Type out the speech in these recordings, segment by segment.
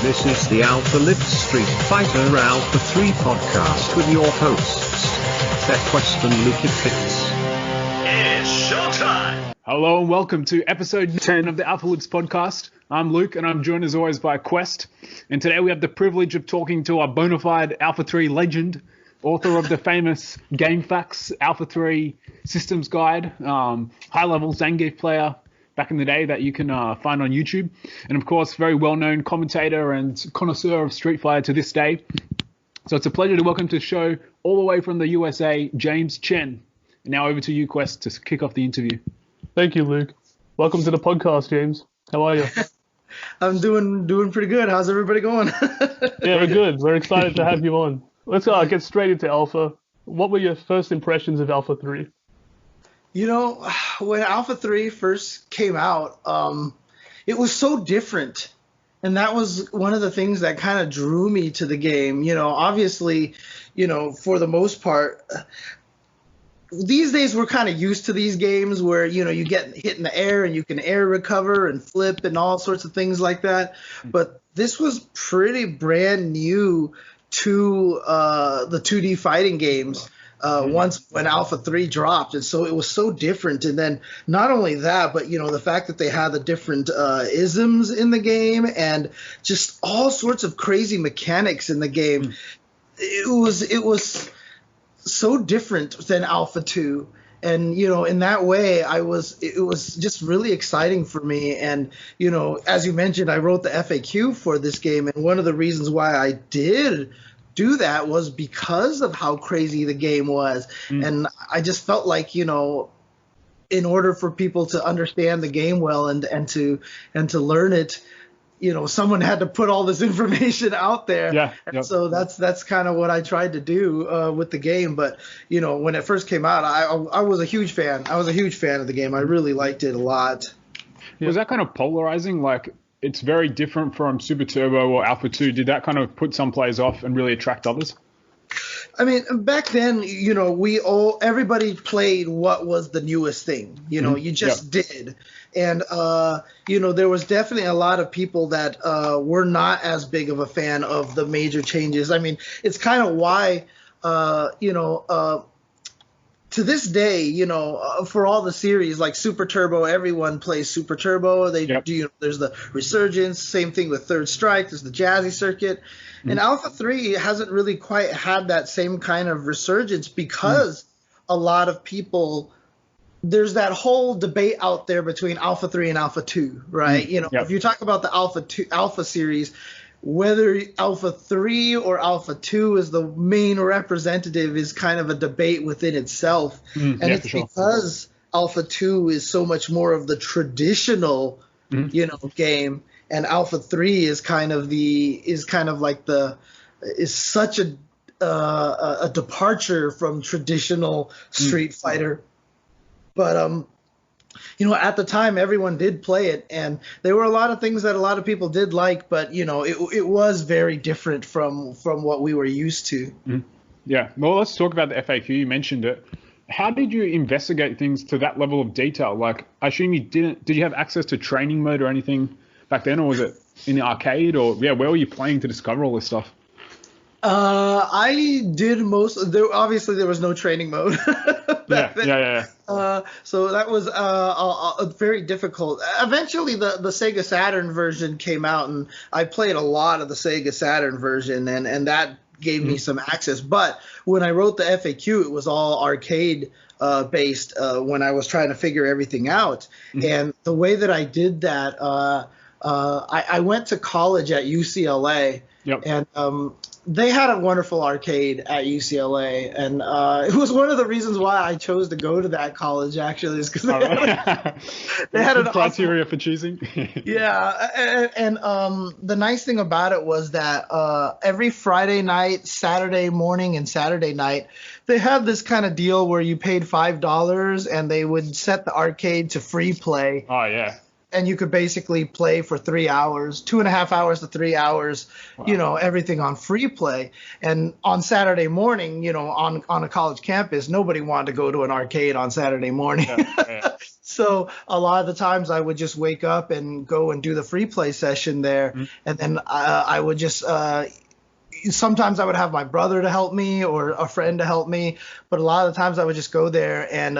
This is the Lukefitz Street Fighter Alpha 3 podcast with your hosts, Quest and Lukefitz. It's showtime! Hello and welcome to episode 10 of the Lukefitz podcast. I'm Luke and I'm joined as always by Quest. And today we have the privilege of talking to a bona fide Alpha 3 legend, author of the famous Game Facts Alpha 3 Systems Guide, high-level Zangief player back in the day that you can find on YouTube. And of course, very well-known commentator and connoisseur of Street Fighter to this day. So it's a pleasure to welcome to the show all the way from the USA, James Chen. And now over to you, Quest, to kick off the interview. Thank you, Luke. Welcome to the podcast, James. How are you? I'm doing pretty good. How's everybody going? Yeah, we're good. We're excited to have you on. Let's get straight into Alpha. What were your first impressions of Alpha 3? You know, when Alpha 3 first came out, it was so different. And that was one of the things that kind of drew me to the game. You know, obviously, you know, for the most part, these days we're kind of used to these games where, you know, you get hit in the air and you can air recover and flip and all sorts of things like that. But this was pretty brand new to the 2D fighting games once when Alpha 3 dropped. And so it was so different. And then not only that, but, you know, the fact that they had the different isms in the game and just all sorts of crazy mechanics in the game. It was so different than Alpha 2. And, you know, in that way, it was just really exciting for me. And, you know, as you mentioned, I wrote the FAQ for this game. And one of the reasons why I did do that was because of how crazy the game was. And I just felt like, you know, in order for people to understand the game well and to learn it, you know, someone had to put all this information out there. Yeah. And so that's kind of what I tried to do with the game. But, you know, when it first came out, I was a huge fan. I was a huge fan of the game. I really liked it a lot. Was that kind of polarizing? Like, it's very different from Super Turbo or Alpha 2. Did that kind of put some players off and really attract others? I mean, back then, you know, everybody played what was the newest thing. You know, you just did. And, you know, there was definitely a lot of people that were not as big of a fan of the major changes. I mean, it's kind of why, you know, to this day, you know, for all the series like Super Turbo, everyone plays Super Turbo. They do. There's the Resurgence. Same thing with Third Strike. There's the Jazzy Circuit. And Alpha 3 hasn't really quite had that same kind of resurgence because a lot of people – there's that whole debate out there between Alpha 3 and Alpha 2, right? You know, if you talk about the Alpha series, whether Alpha 3 or Alpha 2 is the main representative is kind of a debate within itself. And it's because Alpha 2 is so much more of the traditional, you know, game. And Alpha 3 is such a departure from traditional Street Fighter. But you know, at the time everyone did play it, and there were a lot of things that a lot of people did like, but you know, it was very different from what we were used to. Yeah. Well, let's talk about the FAQ. You mentioned it. How did you investigate things to that level of detail? Like, I assume you didn't. Did you have access to training mode or anything back then, or was it in the arcade, or where were you playing to discover all this stuff? I did obviously there was no training mode. Yeah. So that was very difficult. Eventually the Sega Saturn version came out, and I played a lot of the Sega Saturn version, and that gave me some access. But when I wrote the FAQ, it was all arcade based when I was trying to figure everything out. And the way that I did that, I went to college at UCLA, and they had a wonderful arcade at UCLA, and it was one of the reasons why I chose to go to that college, actually, is because they had an criteria for choosing. And the nice thing about it was that every Friday night, Saturday morning, and Saturday night, they had this kind of deal where you paid $5 and they would set the arcade to free play. Oh, yeah. and you could basically play for 3 hours, 2.5 hours to 3 hours, everything on free play. And on Saturday morning, on a college campus, nobody wanted to go to an arcade on Saturday morning. So a lot of the times I would just wake up and go and do the free play session there. And then I would just sometimes I would have my brother to help me or a friend to help me. But a lot of the times I would just go there and,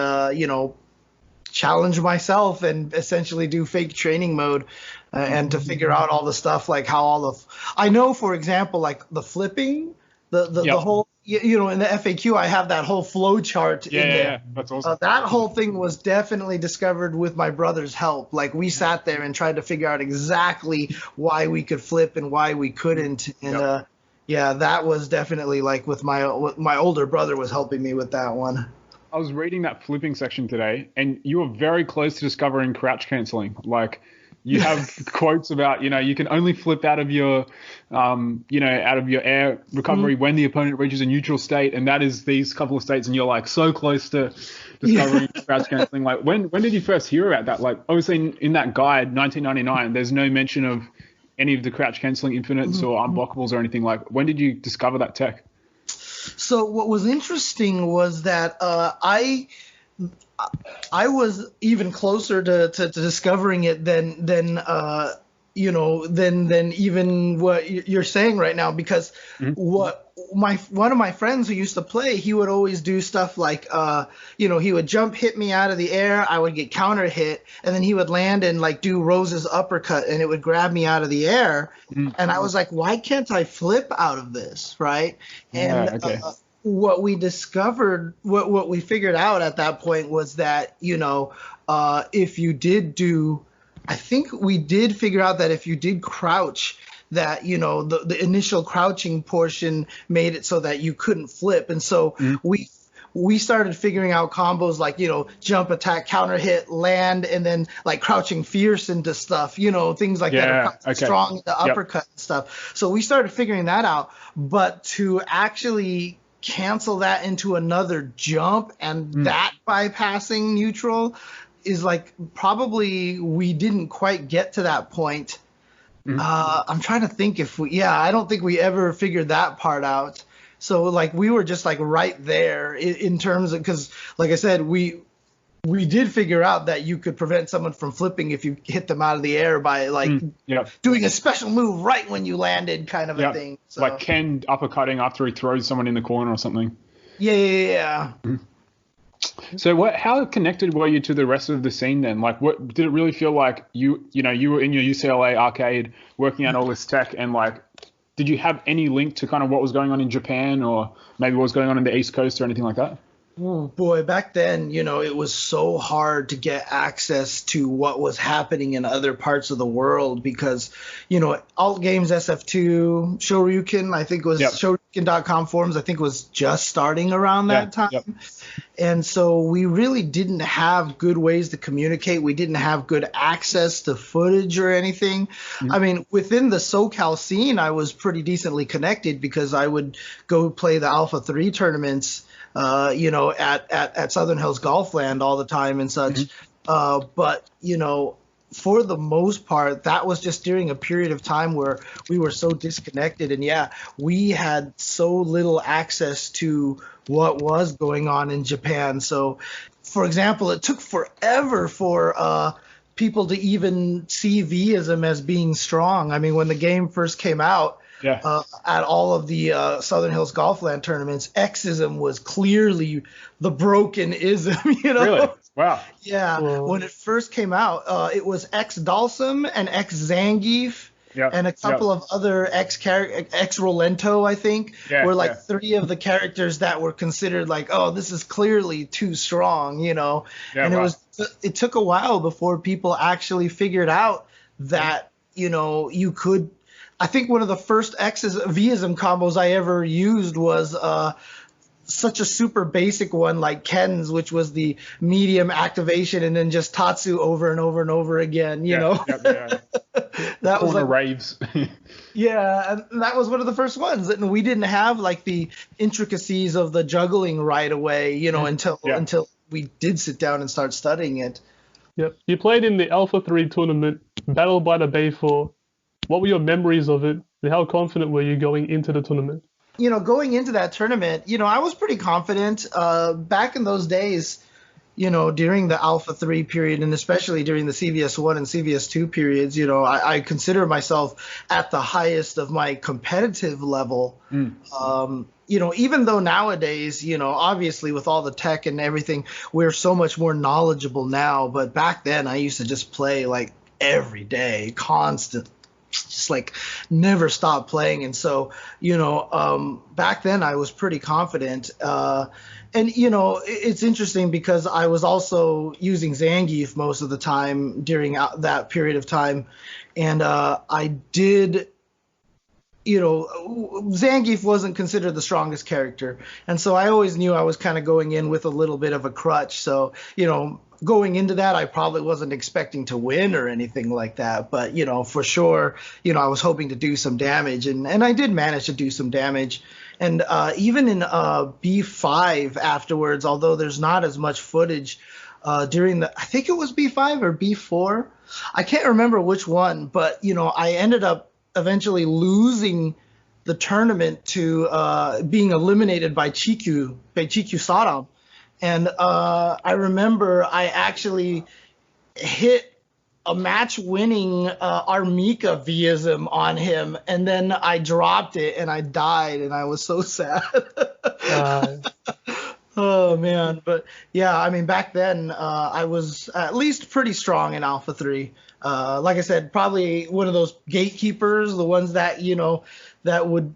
challenge myself and essentially do fake training mode and to figure out all the stuff, like how I know, for example, like the flipping, the whole, in the FAQ, I have that whole flow chart in there. Yeah, that's awesome. That whole thing was definitely discovered with my brother's help. Like we sat there and tried to figure out exactly why we could flip and why we couldn't. And that was definitely like with my older brother was helping me with that one. I was reading that flipping section today, and you were very close to discovering crouch canceling. Like, you have quotes about, you can only flip out of your, out of your air recovery when the opponent reaches a neutral state, and that is these couple of states, and you're like so close to discovering crouch canceling. Like, when did you first hear about that? Like, obviously in that guide, 1999, there's no mention of any of the crouch canceling infinites or unblockables or anything. Like, when did you discover that tech? So what was interesting was that I was even closer to discovering it than even what you're saying right now, because one of my friends who used to play, he would always do stuff like he would hit me out of the air, I would get counter hit, and then he would land and like do Rose's uppercut, and it would grab me out of the air, and I was like, why can't I flip out of this, right? And what we discovered, what we figured out at that point was that if you did do, I think we did figure out that if you did crouch, that the initial crouching portion made it so that you couldn't flip, and so we started figuring out combos like jump, attack, counter hit, land, and then like crouching fierce into stuff, things like that, strong into uppercut and stuff. So we started figuring that out, but to actually cancel that into another jump and that bypassing neutral is like, probably we didn't quite get to that point. I'm trying to think I don't think we ever figured that part out. So like we were just like right there in terms of, because like I said, we did figure out that you could prevent someone from flipping if you hit them out of the air by like doing a special move right when you landed, kind of a thing. So. Like Ken uppercutting after he throws someone in the corner or something. Yeah. So how connected were you to the rest of the scene then? Like, what did it really feel like you were in your UCLA arcade working on all this tech, and like, did you have any link to kind of what was going on in Japan or maybe what was going on in the East Coast or anything like that? Oh boy, back then, it was so hard to get access to what was happening in other parts of the world because, Alt Games SF2, Shoryuken, I think it was Shoryuken.com forums, I think was just starting around that time. And so we really didn't have good ways to communicate. We didn't have good access to footage or anything. I mean, within the SoCal scene, I was pretty decently connected because I would go play the Alpha 3 tournaments at Southern Hills Golfland all the time and such. But, for the most part, that was just during a period of time where we were so disconnected. And we had so little access to what was going on in Japan. So, for example, it took forever for people to even see V-ism as being strong. I mean, when the game first came out, at all of the Southern Hills Golfland tournaments, X-ism was clearly the broken ism, Really? Wow. Yeah. Whoa. When it first came out, it was X-Dalsum and X-Zangief and a couple of other X-Rolento, I think, were like three of the characters that were considered like, oh, this is clearly too strong, and it took a while before people actually figured out that, you could. I think one of the first V-ism combos I ever used was such a super basic one like Ken's, which was the medium activation and then just Tatsu over and over and over again, That was like raves. And that was one of the first ones. And we didn't have like the intricacies of the juggling right away, until we did sit down and start studying it. Yep. You played in the Alpha 3 tournament, Battle by the Bay 4. What were your memories of it, and how confident were you going into the tournament? Going into that tournament, I was pretty confident. Back in those days, during the Alpha 3 period, and especially during the CVS 1 and CVS 2 periods, I consider myself at the highest of my competitive level. Even though nowadays, obviously with all the tech and everything, we're so much more knowledgeable now. But back then, I used to just play like every day, constant, just like never stop playing. And so, back then I was pretty confident. And, it's interesting because I was also using Zangief most of the time during that period of time. And I did, Zangief wasn't considered the strongest character. And so I always knew I was kind of going in with a little bit of a crutch. So, going into that, I probably wasn't expecting to win or anything like that. But, for sure, I was hoping to do some damage. And I did manage to do some damage. And even in B5 afterwards, although there's not as much footage during I think it was B5 or B4. I can't remember which one. But, I ended up eventually losing the tournament to being eliminated by Chiku Sadam. And I remember I actually hit a match-winning Armika Vism on him, and then I dropped it and I died, and I was so sad. Oh man, but yeah, I mean back then I was at least pretty strong in Alpha 3. Like I said, probably one of those gatekeepers, the ones that that would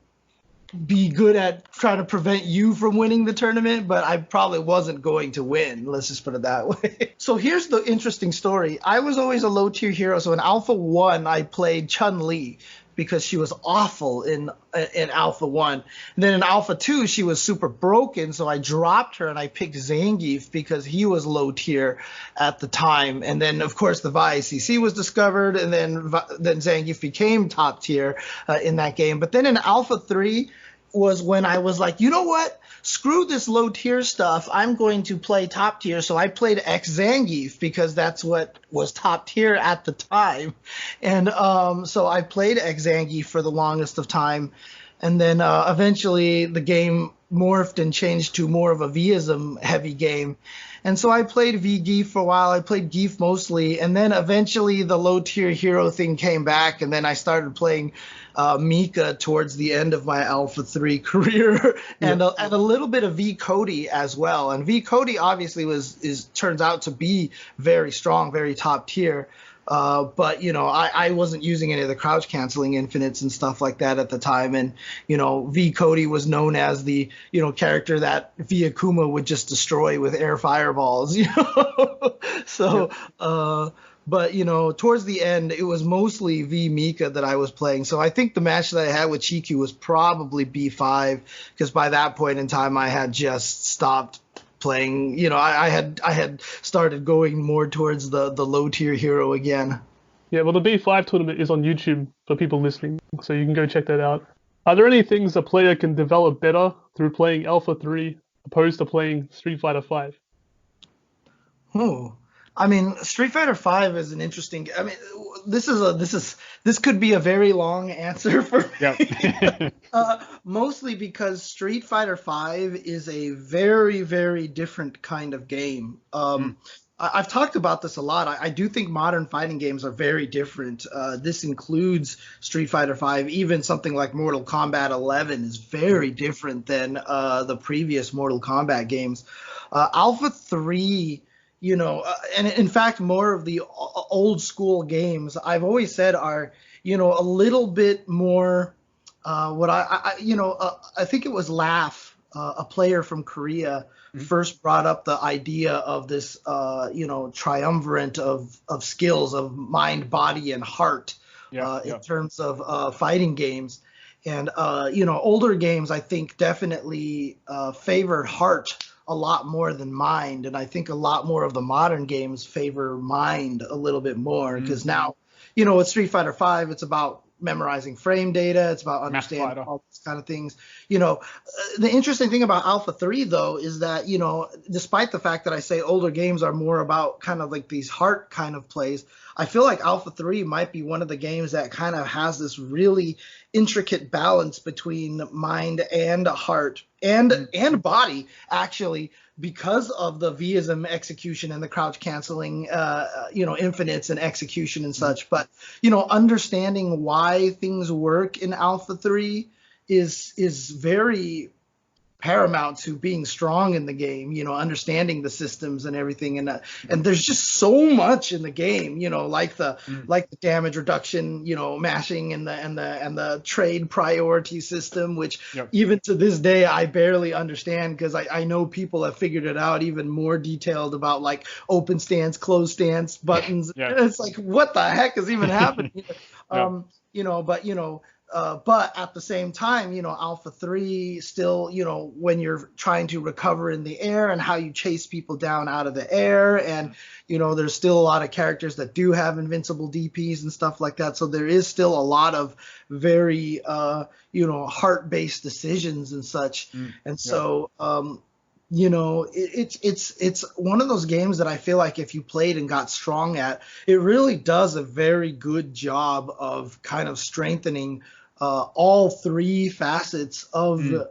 be good at trying to prevent you from winning the tournament, but I probably wasn't going to win. Let's just put it that way. So here's the interesting story. I was always a low tier hero. So in Alpha 1, I played Chun-Li because she was awful in Alpha 1. And then in Alpha 2, she was super broken, so I dropped her and I picked Zangief because he was low tier at the time. And then, of course, the VICC was discovered, and then Zangief became top tier in that game. But then in Alpha 3 was when I was like, you know what? Screw this low tier stuff. I'm going to play top tier. So I played X Zangief because that's what was top tier at the time. And so I played X Zangief for the longest of time. And then eventually the game morphed and changed to more of a Vism heavy game. And so I played V-Geef for a while. I played Geef mostly. And then eventually the low tier hero thing came back. And then I started playing Mika towards the end of my Alpha 3 career, and a little bit of V Cody as well. And V Cody obviously turns out to be very strong, very top tier. But I wasn't using any of the crouch canceling infinites and stuff like that at the time. And V Cody was known as the character that V Akuma would just destroy with air fireballs. So. But, towards the end, it was mostly V Mika that I was playing. So I think the match that I had with Chiku was probably B5, because by that point in time, I had just stopped playing. I had started going more towards the low tier hero again. Yeah, well, the B5 tournament is on YouTube for people listening, so you can go check that out. Are there any things a player can develop better through playing Alpha 3 opposed to playing Street Fighter 5? Oh. I mean, Street Fighter 5 is an interesting. I mean, this could be a very long answer for me. Yep. Mostly because Street Fighter 5 is a very, very different kind of game. I've talked about this a lot. I do think modern fighting games are very different. This includes Street Fighter 5. Even something like Mortal Kombat 11 is very different than the previous Mortal Kombat games. Alpha 3. And in fact, more of the old school games I've always said are, a little bit more I think it was Laugh, a player from Korea, first brought up the idea of this, triumvirate of skills of mind, body, and heart in terms of fighting games. And, older games, I think, definitely favored heart a lot more than mind. And I think a lot more of the modern games favor mind a little bit more because now, with Street Fighter 5, it's about memorizing frame data. It's about understanding Fighter. all these kind of things. The interesting thing about Alpha 3 though is that, despite the fact that I say older games are more about kind of like these heart kind of plays, I feel like Alpha 3 might be one of the games that kind of has this really intricate balance between mind and heart and body, actually, because of the Vism execution and the crouch canceling, infinites and execution and such. But, understanding why things work in Alpha 3 is very paramount to being strong in the game, understanding the systems and everything. And there's just so much in the game, like the damage reduction, mashing and the trade priority system, which even to this day, I barely understand, because I know people have figured it out even more detailed about like open stance, closed stance buttons. It's like, what the heck is even happening here? But at the same time, Alpha 3 still, when you're trying to recover in the air and how you chase people down out of the air, and, there's still a lot of characters that do have invincible DPs and stuff like that. So there is still a lot of very, heart-based decisions and such. And so, it's one of those games that I feel like if you played and got strong at, it really does a very good job of kind of strengthening all three facets of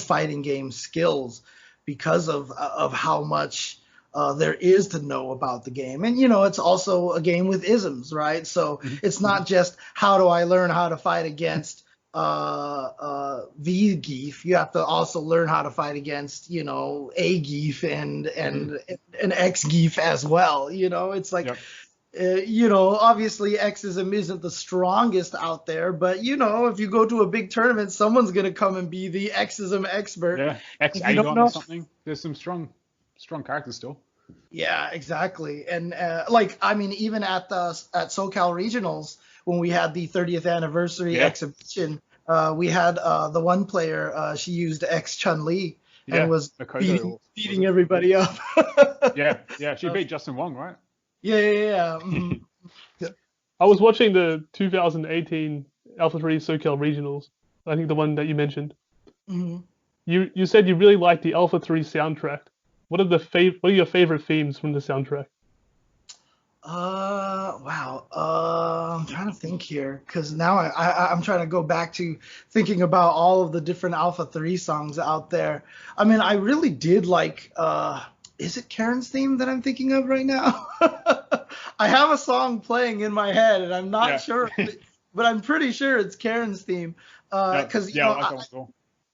fighting game skills, because of how much there is to know about the game. And, it's also a game with isms, right? So it's not just how do I learn how to fight against V-Geef. You have to also learn how to fight against, A-Geef and X-Geef as well. It's like, obviously Xism isn't the strongest out there, but if you go to a big tournament, someone's going to come and be the Xism expert. Yeah, X-Agon or something. There's some strong characters still. Yeah, exactly. And even at SoCal Regionals, when we had the 30th anniversary exhibition, we had the one player, she used X Chun-Li and was beating everybody up. yeah, she beat Justin Wong, right? Yeah. I was watching the 2018 Alpha 3 SoCal Regionals. I think the one that you mentioned. You said you really liked the Alpha 3 soundtrack. What are your favorite themes from the soundtrack? Wow. I'm trying to think here, because now I'm trying to go back to thinking about all of the different Alpha 3 songs out there. I mean, I really did like, is it Karen's theme that I'm thinking of right now? I have a song playing in my head, and I'm not sure, but I'm pretty sure it's Karen's theme. Because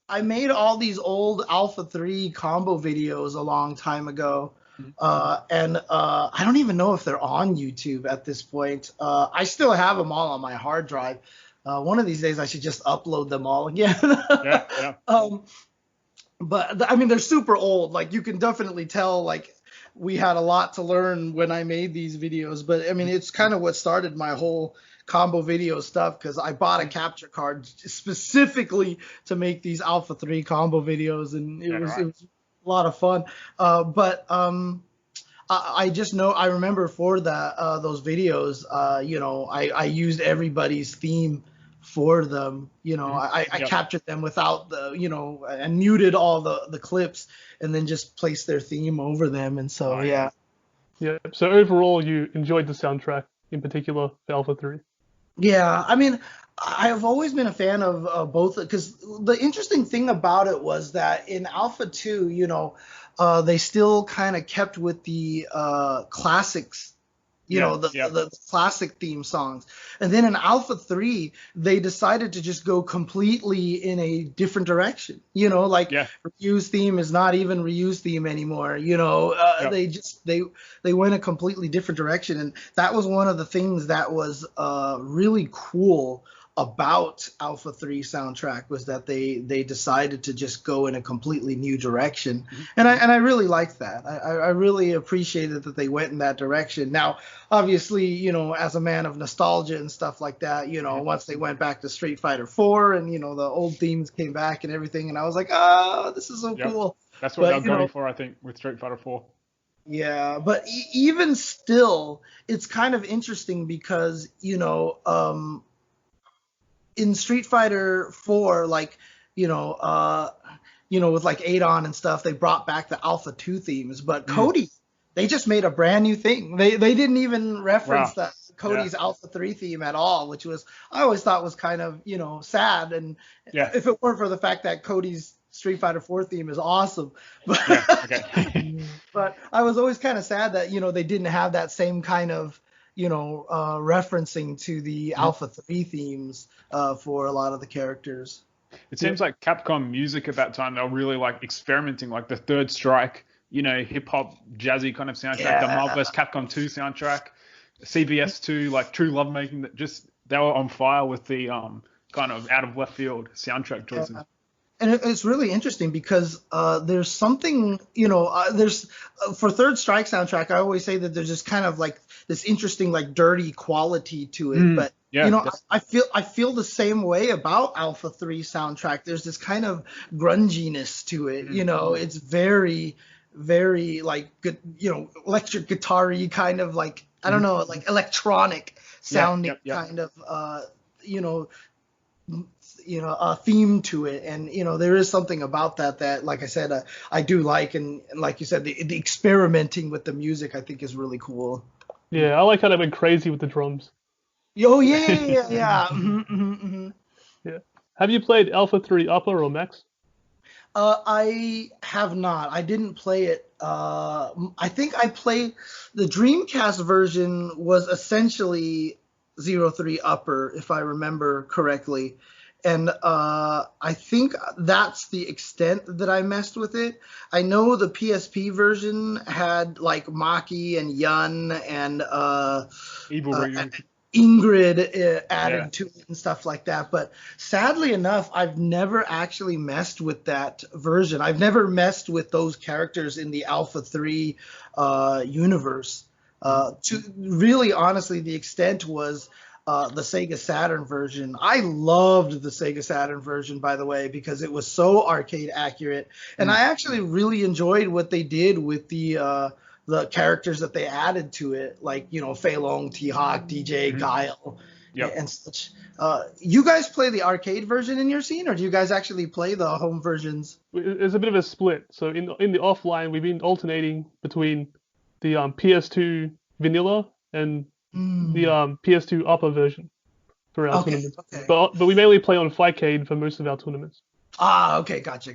I made all these old Alpha 3 combo videos a long time ago. And I don't even know if they're on YouTube at this point. I still have them all on my hard drive. One of these days I should just upload them all again. But I mean, they're super old. Like, you can definitely tell, like, we had a lot to learn when I made these videos. But I mean, it's kind of what started my whole combo video stuff, because I bought a capture card specifically to make these Alpha 3 combo videos, and it was a lot of fun. I just know, I remember for those videos, I used everybody's theme for them. I captured them without and muted all the clips, and then just placed their theme over them. And so, yeah. So overall, you enjoyed the soundtrack, in particular, for Alpha 3. Yeah, I mean, I've always been a fan of both, because the interesting thing about it was that in Alpha 2, they still kind of kept with the classics, the classic theme songs. And then in Alpha 3, they decided to just go completely in a different direction. Ryu's theme is not even Ryu's theme anymore. They went a completely different direction. And that was one of the things that was really cool about Alpha 3 soundtrack, was that they decided to just go in a completely new direction. And I really liked that. I really appreciated that they went in that direction. Now, obviously, as a man of nostalgia and stuff like that, once they went back to Street Fighter 4 and, the old themes came back and everything, and I was like, oh, this is so cool. That's what they're going for, I think, with Street Fighter 4. Yeah, but even still, it's kind of interesting because, in Street Fighter 4, like, with like Adon and stuff, they brought back the Alpha 2 themes, but Cody, they just made a brand new thing. They didn't even reference that Cody's Alpha 3 theme at all, which I always thought was kind of, sad. And if it weren't for the fact that Cody's Street Fighter 4 theme is awesome, but but I was always kind of sad that, they didn't have that same kind of, referencing to the Alpha 3 themes for a lot of the characters. It seems like Capcom music at that time, they were really like experimenting, like the Third Strike, hip hop, jazzy kind of soundtrack, the Marvel vs. Capcom 2 soundtrack, CBS 2, like True Lovemaking, that just, they were on fire with the kind of out of left field soundtrack choices. And it's really interesting because there's something, there's for Third Strike soundtrack, I always say that there's just kind of like this interesting, like dirty quality to it. But, I feel the same way about Alpha 3 soundtrack. There's this kind of grunginess to it. It's very, very like good, electric guitar-y kind of like, I don't know, like electronic sounding kind of, a theme to it, and there is something about that like I said, I do like, and like you said, the experimenting with the music I think is really cool. Yeah, I like how they went crazy with the drums. Oh yeah. Yeah. Have you played Alpha 3 Upper or Max? I have not. I didn't play it. I think I played the Dreamcast version was essentially 03 Upper, if I remember correctly. And I think that's the extent that I messed with it. I know the PSP version had like Maki and Yun and Ingrid added to it and stuff like that. But sadly enough, I've never actually messed with that version. I've never messed with those characters in the Alpha 3 universe. To really, honestly, the extent was the Sega Saturn version. I loved the Sega Saturn version, by the way, because it was so arcade accurate, and I actually really enjoyed what they did with the characters that they added to it, like Fei Long, T-Hawk, DJ, Guile, and such. You guys play the arcade version in your scene, or do you guys actually play the home versions? There's a bit of a split. So in the offline, we've been alternating between the PS2 vanilla and the PS2 Upper version for our tournaments. Okay. But we mainly play on Fightcade for most of our tournaments. Ah, okay, gotcha.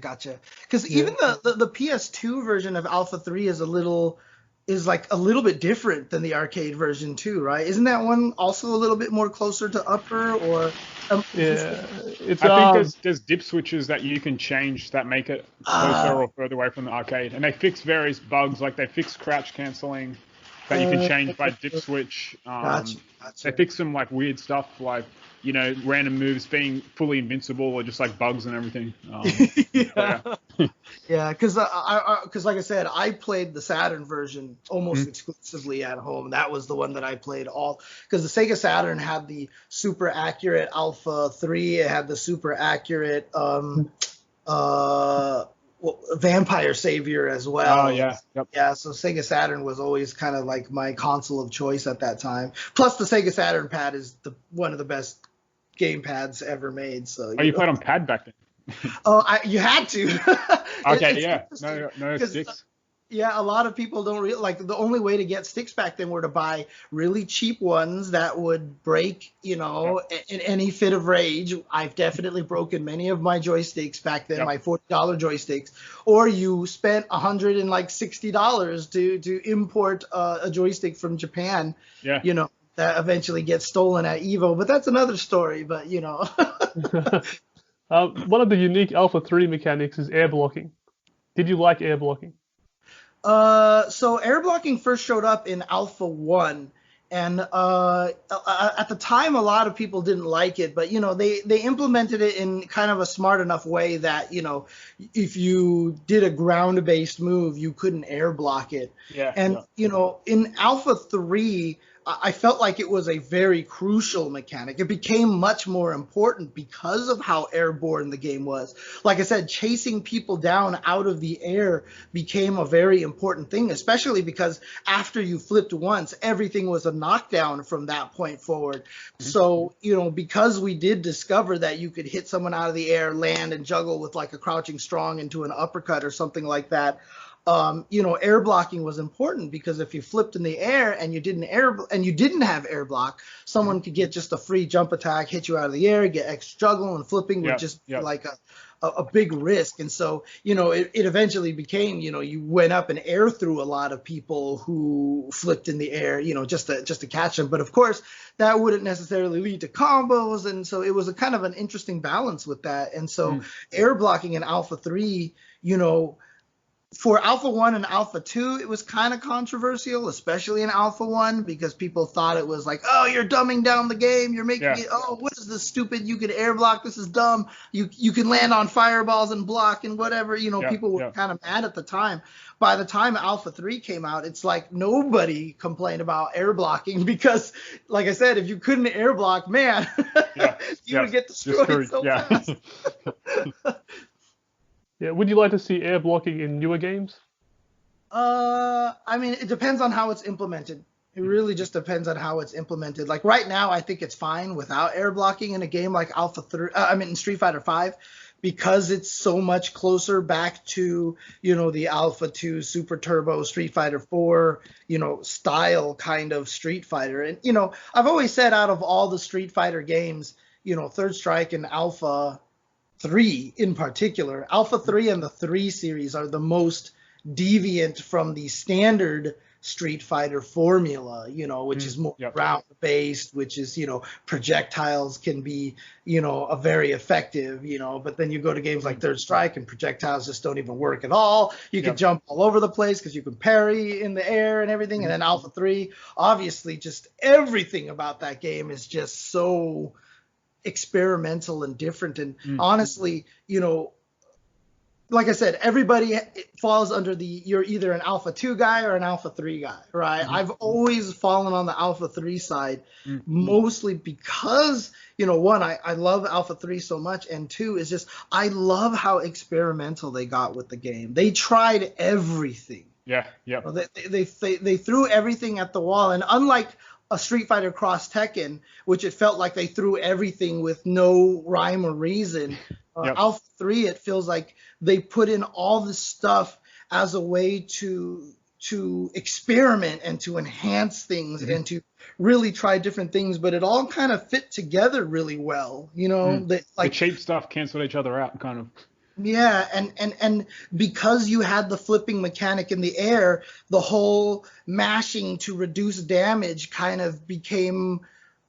Because even the PS2 version of Alpha 3 is a little bit different than the arcade version too, right? Isn't that one also a little bit more closer to Upper, or? I think there's dip switches that you can change that make it closer or further away from the arcade, and they fix various bugs, like they fix crouch canceling that you can change by dip switch. Gotcha. They fix some like weird stuff, like random moves being fully invincible, or just like bugs and everything. Yeah, because like I said, I played the Saturn version almost exclusively at home. That was the one that I played all, because the Sega Saturn had the super accurate Alpha 3. It had the super accurate Vampire Savior as well. Oh yeah. Yep. Yeah, so Sega Saturn was always kind of like my console of choice at that time. Plus the Sega Saturn pad is one of the best game pads ever made. So you played on pad back then? You had to. Okay, yeah. No sticks. Yeah, a lot of people don't like, the only way to get sticks back then were to buy really cheap ones that would break, in any fit of rage. I've definitely broken many of my joysticks back then, my $40 joysticks. Or you spent $160 to import a joystick from Japan. Yeah. That eventually gets stolen at Evo, but that's another story. But one of the unique Alpha 3 mechanics is air blocking. Did you like air blocking? So air blocking first showed up in Alpha 1, and at the time a lot of people didn't like it, but they implemented it in kind of a smart enough way that if you did a ground-based move, you couldn't air block it. In Alpha 3, I felt like it was a very crucial mechanic. It became much more important because of how airborne the game was. Like I said, chasing people down out of the air became a very important thing, especially because after you flipped once, everything was a knockdown from that point forward. So, because we did discover that you could hit someone out of the air, land, and juggle with like a crouching strong into an uppercut or something like that, air blocking was important, because if you flipped in the air and you didn't have air block, someone could get just a free jump attack, hit you out of the air, get extra juggle, and flipping would just be like a big risk. And so, it eventually became, you went up and air through a lot of people who flipped in the air, just to catch them. But of course, that wouldn't necessarily lead to combos. And so it was a kind of an interesting balance with that. And so air blocking in Alpha 3, for Alpha 1 and Alpha 2, it was kind of controversial, especially in Alpha 1, because people thought it was like, oh, you're dumbing down the game. You're making it, oh, what is this stupid? You can air block. This is dumb. You can land on fireballs and block and whatever. People were kind of mad at the time. By the time Alpha 3 came out, it's like nobody complained about air blocking, because, like I said, if you couldn't air block, man, you would get destroyed so fast. Yeah, would you like to see air blocking in newer games? I mean, it depends on how it's implemented. It really just depends on how it's implemented. Like right now, I think it's fine without air blocking in a game like in Street Fighter 5, because it's so much closer back to, the Alpha 2 Super Turbo Street Fighter 4, style kind of Street Fighter. And, I've always said, out of all the Street Fighter games, Third Strike and Alpha 3 in particular, Alpha 3 and the 3 series are the most deviant from the standard Street Fighter formula, which is more round based, which is, projectiles can be, a very effective, but then you go to games like Third Strike and projectiles just don't even work at all. You can jump all over the place because you can parry in the air and everything. And then Alpha 3, obviously just everything about that game is just so experimental and different. And honestly, like I said, everybody falls under you're either an Alpha 2 guy or an Alpha 3 guy, right? I've always fallen on the Alpha 3 side, mostly because, one, I love Alpha 3 so much, and two, is just I love how experimental they got with the game. They tried everything. They threw everything at the wall, and unlike a Street Fighter Cross Tekken, which it felt like they threw everything with no rhyme or reason. Alpha 3, it feels like they put in all this stuff as a way to experiment and to enhance things and to really try different things, but it all kind of fit together really well. The cheap stuff canceled each other out, kind of. Yeah, and because you had the flipping mechanic in the air, the whole mashing to reduce damage kind of became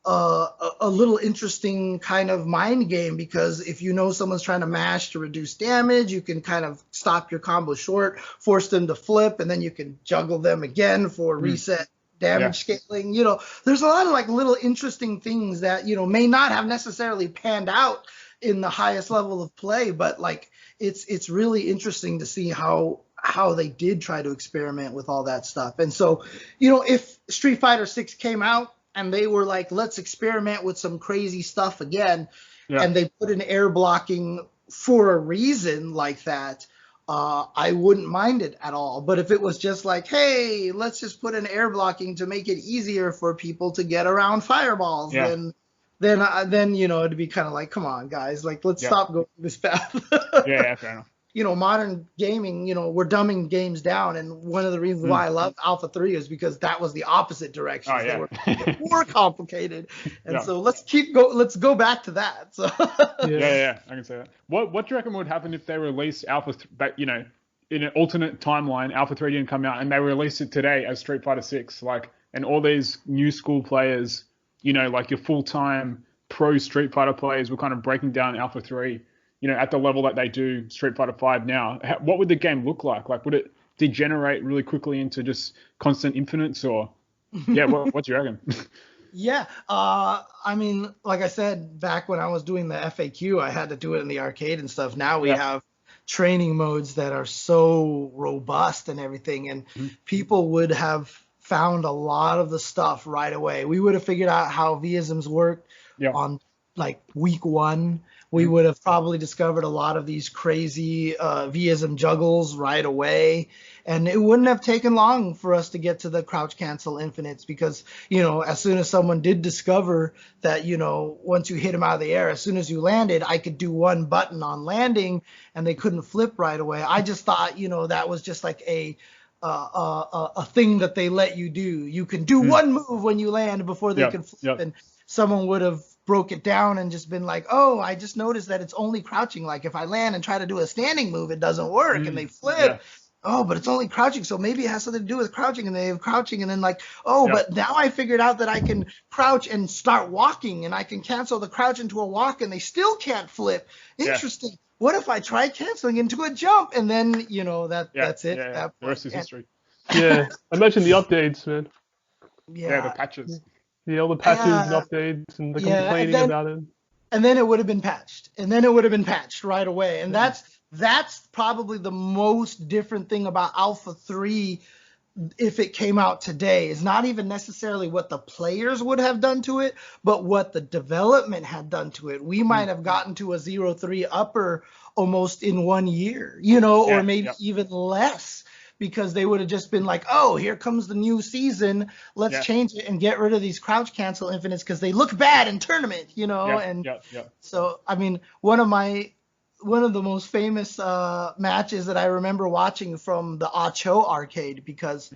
a little interesting kind of mind game, because if someone's trying to mash to reduce damage, you can kind of stop your combo short, force them to flip, and then you can juggle them again for reset damage scaling. There's a lot of like little interesting things that, may not have necessarily panned out in the highest level of play, but like it's really interesting to see how they did try to experiment with all that stuff. And so, if Street Fighter 6 came out and they were like, let's experiment with some crazy stuff again, and they put in air blocking for a reason like that, I wouldn't mind it at all. But if it was just like, hey, let's just put in air blocking to make it easier for people to get around fireballs, then it'd be kind of like, come on, guys, like let's stop going this path. Fair enough. Modern gaming, we're dumbing games down, and one of the reasons why I love Alpha 3 is because that was the opposite direction. They were more complicated, and so let's go back to that. So I can say that. What do you reckon would happen if they released Alpha, in an alternate timeline, Alpha 3 didn't come out, and they released it today as Street Fighter 6, and all these new school players, like your full-time pro Street Fighter players were kind of breaking down Alpha 3, at the level that they do Street Fighter 5 now. What would the game look like? Like, would it degenerate really quickly into just constant infinites, or what do you reckon? I mean, like I said, back when I was doing the FAQ, I had to do it in the arcade and stuff. Now we have training modes that are so robust and everything, and people would have found a lot of the stuff right away. We would have figured out how Visms worked on like week 1. We would have probably discovered a lot of these crazy Vism juggles right away. And it wouldn't have taken long for us to get to the crouch cancel infinites because, as soon as someone did discover that, once you hit them out of the air, as soon as you landed, I could do one button on landing and they couldn't flip right away. I just thought, that was just like a thing that they let you do. You can do one move when you land before they can flip. And someone would have broke it down and just been like, oh, I just noticed that it's only crouching. Like if I land and try to do a standing move, it doesn't work and they flip. Yeah. Oh, but it's only crouching, so maybe it has something to do with crouching, and they have crouching, and then like, but now I figured out that I can crouch and start walking, and I can cancel the crouch into a walk, and they still can't flip. Interesting. What if I try canceling into a jump? And then, that's it. The rest is history. Yeah, imagine the updates, man. Yeah, the patches. Yeah, all the patches and updates and the complaining about it. And then it would have been patched. And then it would have been patched right away. And that's probably the most different thing about Alpha 3 if it came out today. Is not even necessarily what the players would have done to it, but what the development had done to it. We might have gotten to a 0.3 upper almost in 1 year, or maybe even less. Because they would have just been like, oh, here comes the new season. Let's change it and get rid of these crouch cancel infinites because they look bad in tournament, So, I mean, one of the most famous matches that I remember watching from the Acho arcade because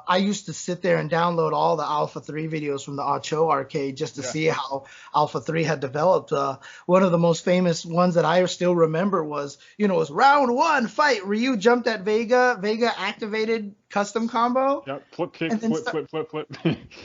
I used to sit there and download all the Alpha 3 videos from the Acho arcade just to see how Alpha 3 had developed. One of the most famous ones that I still remember was, it was round 1 fight. Ryu jumped at Vega. Vega activated custom combo. Yep, flip kick, flip.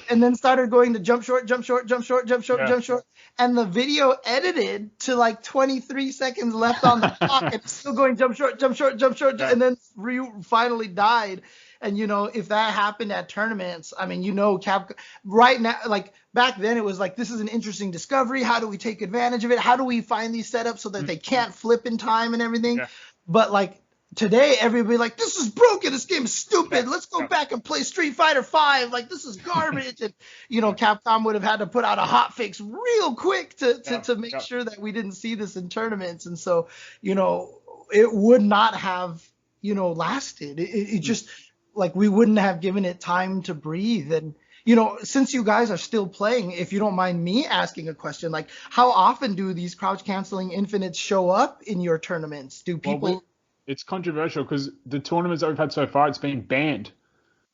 And then started going to jump short, jump short, jump short, jump short, jump short. And the video edited to like 23 seconds left on the clock and still going jump short, jump short, jump short. And then Ryu finally died. And, if that happened at tournaments, I mean, Capcom right now, like back then it was like, this is an interesting discovery. How do we take advantage of it? How do we find these setups so that they can't flip in time and everything? Yeah. But like today, everybody like, this is broken. This game is stupid. Let's go back and play Street Fighter 5. Like, this is garbage. And, Capcom would have had to put out a hot fix real quick to make sure that we didn't see this in tournaments. And so, it would not have, lasted. It just... like we wouldn't have given it time to breathe. And, since you guys are still playing, if you don't mind me asking a question, like how often do these crouch canceling infinites show up in your tournaments? Do people... it's controversial because the tournaments that we've had so far, it's been banned.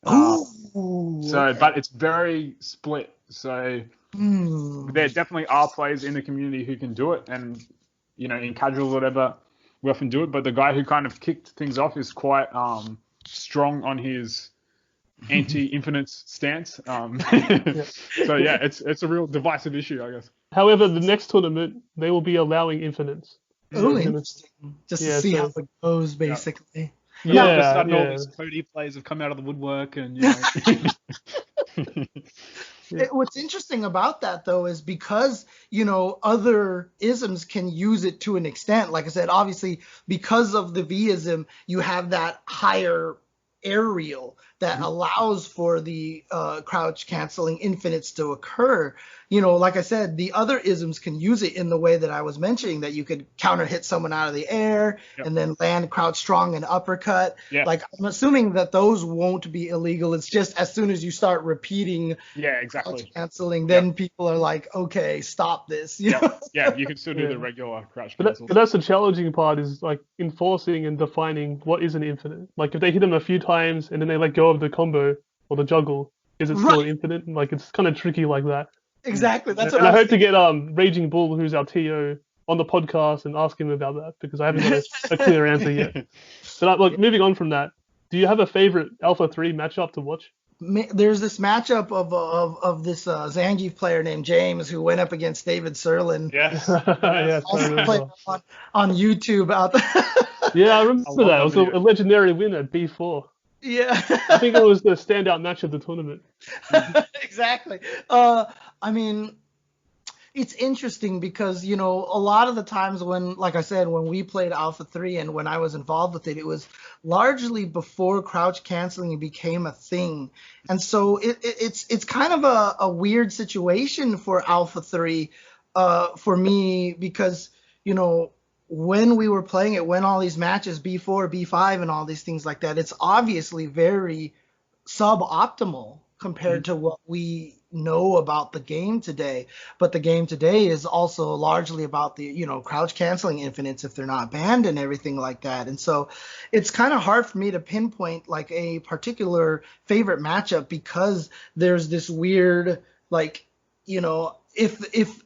But it's very split. So there definitely are players in the community who can do it. And, in casual or whatever, we often do it. But the guy who kind of kicked things off is quite... strong on his anti-infinite stance. So yeah, it's a real divisive issue, I guess. However, the next tournament they will be allowing infinites. Oh, interesting. Just to see how it goes, basically. All these Cody players have come out of the woodwork, and What's interesting about that, though, is because, other isms can use it to an extent. Like I said, obviously, because of the V-ism, you have that higher aerial that allows for the crouch canceling infinites to occur. Like I said, the other isms can use it in the way that I was mentioning, that you could counter hit someone out of the air and then land crouch strong and uppercut. Like, I'm assuming that those won't be illegal. It's just as soon as you start repeating crouch canceling, then people are like, okay, stop this. You can still do the regular crouch cancel. But that's the challenging part, is like enforcing and defining what is an infinite. Like if they hit them a few times and then they let go of the combo or the juggle, is it still an infinite? Like it's kind of tricky like that. Exactly. That's what I hope to get Raging Bull, who's our TO, on the podcast and ask him about that, because I haven't got a clear answer yet. But moving on from that, do you have a favorite Alpha 3 matchup to watch? There's this matchup of this Zangief player named James who went up against David Serlin. Yes. On YouTube out there. Yeah, I remember that. It was a legendary win at B4. Yeah. I think it was the standout match of the tournament. Exactly. I mean, it's interesting because, you know, a lot of the times when, like I said, when we played Alpha 3 and when I was involved with it, it was largely before crouch canceling became a thing. And so it's kind of a weird situation for Alpha 3 for me because, you know, when we were playing it, when all these matches, B4, B5, and all these things like that, it's obviously very suboptimal compared to what we know about the game today. But the game today is also largely about the, you know, crouch canceling infinites if they're not banned and everything like that. And so it's kind of hard for me to pinpoint like a particular favorite matchup because there's this weird, like, you know, if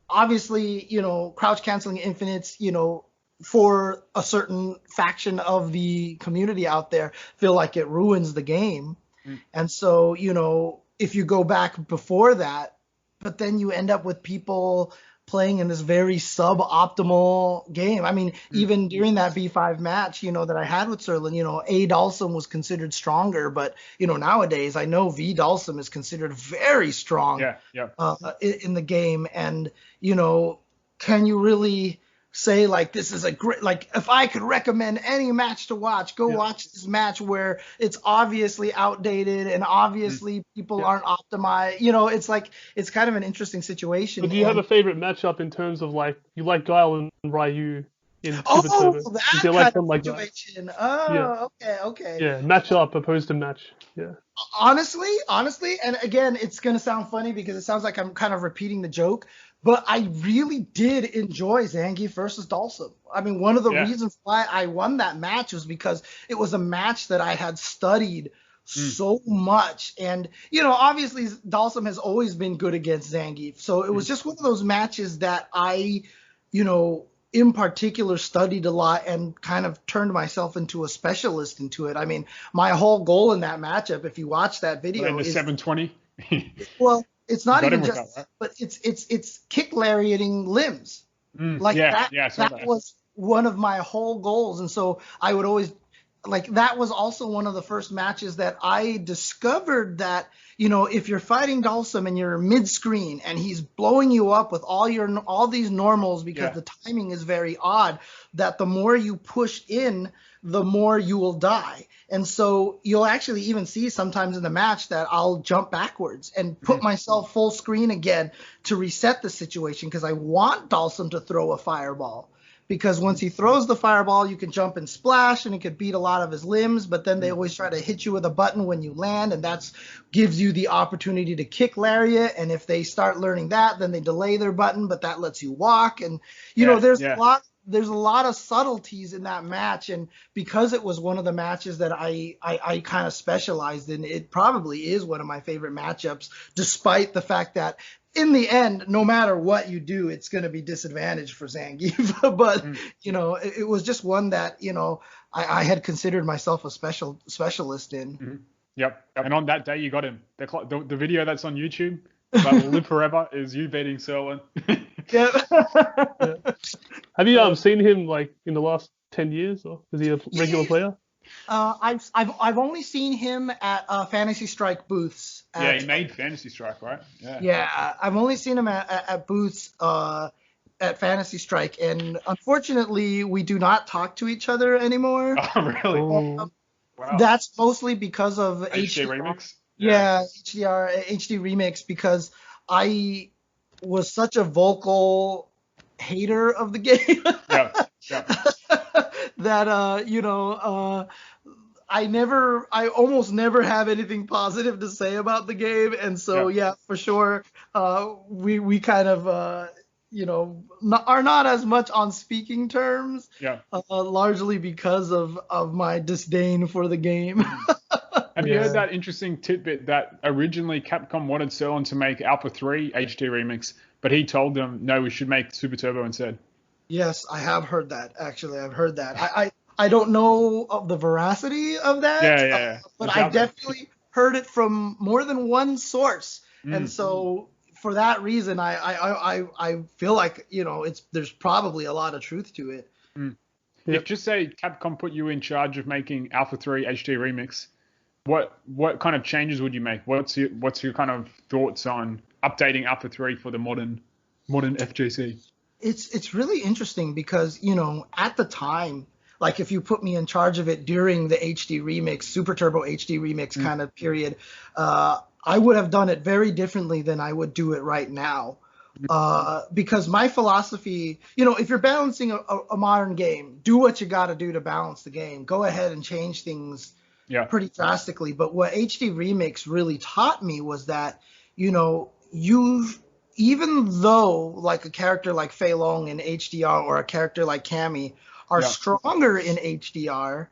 obviously, you know, crouch canceling infinites, you know, for a certain faction of the community out there feel like it ruins the game. And so, you know, if you go back before that, but then you end up with people playing in this very suboptimal game. I mean, even during that B5 match, you know, that I had with Serlin, you know, A. Dalsum was considered stronger, but, you know, nowadays I know V. Dalsum is considered very strong in the game. And, you know, can you really say like this is a great, like if I could recommend any match to watch, go watch this match where it's obviously outdated and obviously people aren't optimized. You know, it's like it's kind of an interesting situation. But do you have a favorite matchup in terms of like you like Guile and Ryu in Super Turbo? That kind like of situation. That? Okay. Yeah, match up opposed to match. Yeah. Honestly, and again, it's gonna sound funny because it sounds like I'm kind of repeating the joke. But I really did enjoy Zangief versus Dalsum. I mean, one of the reasons why I won that match was because it was a match that I had studied so much. And, you know, obviously Dalsum has always been good against Zangief. So it was just one of those matches that I, you know, in particular studied a lot and kind of turned myself into a specialist into it. I mean, my whole goal in that matchup, if you watch that video, is 720. Well, it's not even just, that, right? But it's kick lariating limbs. That was one of my whole goals. And so I would always, like, that was also one of the first matches that I discovered that, you know, if you're fighting Dalsum and you're mid-screen and he's blowing you up with all these normals because the timing is very odd, that the more you push in, the more you will die. And so you'll actually even see sometimes in the match that I'll jump backwards and put myself full screen again to reset the situation because I want Dalsum to throw a fireball. Because once he throws the fireball, you can jump and splash, and it could beat a lot of his limbs. But then they always try to hit you with a button when you land, and that gives you the opportunity to kick lariat. And if they start learning that, then they delay their button, but that lets you walk. And you know, there's a lot of subtleties in that match. And because it was one of the matches that I kind of specialized in, it probably is one of my favorite matchups, despite the fact that in the end, no matter what you do, it's going to be disadvantaged for Zangief. But, you know, it was just one that, you know, I had considered myself a specialist in. Yep. And on that day, you got him. The video that's on YouTube that will live forever is you beating Serlin. Have you seen him like in the last 10 years, or is he a regular player? I've only seen him at Fantasy Strike booths. He made Fantasy Strike, right? Yeah, I've only seen him at booths at Fantasy Strike, and unfortunately, we do not talk to each other anymore. Oh, really? Wow. That's mostly because of HD Remix. Yeah, HD Remix, because I was such a vocal hater of the game. That you know, I almost never have anything positive to say about the game, and so for sure, we kind of you know, are not as much on speaking terms. Largely because of my disdain for the game. Have you heard that interesting tidbit that originally Capcom wanted Serlin to make Alpha 3 HD Remix, but he told them, no, we should make Super Turbo instead? Yes, I have heard that. Actually, I've heard that. I don't know of the veracity of that. But I definitely heard it from more than one source. And so for that reason, I feel like, you know, there's probably a lot of truth to it. If just say Capcom put you in charge of making Alpha 3 HD Remix, what kind of changes would you make? What's your kind of thoughts on updating Alpha 3 for the modern modern FGC. It's really interesting because, at the time, like if you put me in charge of it during the HD remix, Super Turbo HD remix kind of period, I would have done it very differently than I would do it right now. Because my philosophy, if you're balancing a modern game, do what you got to do to balance the game. Go ahead and change things pretty drastically. But what HD Remix really taught me was that, even though like a character like Fei Long in HDR or a character like Cammy are stronger in HDR,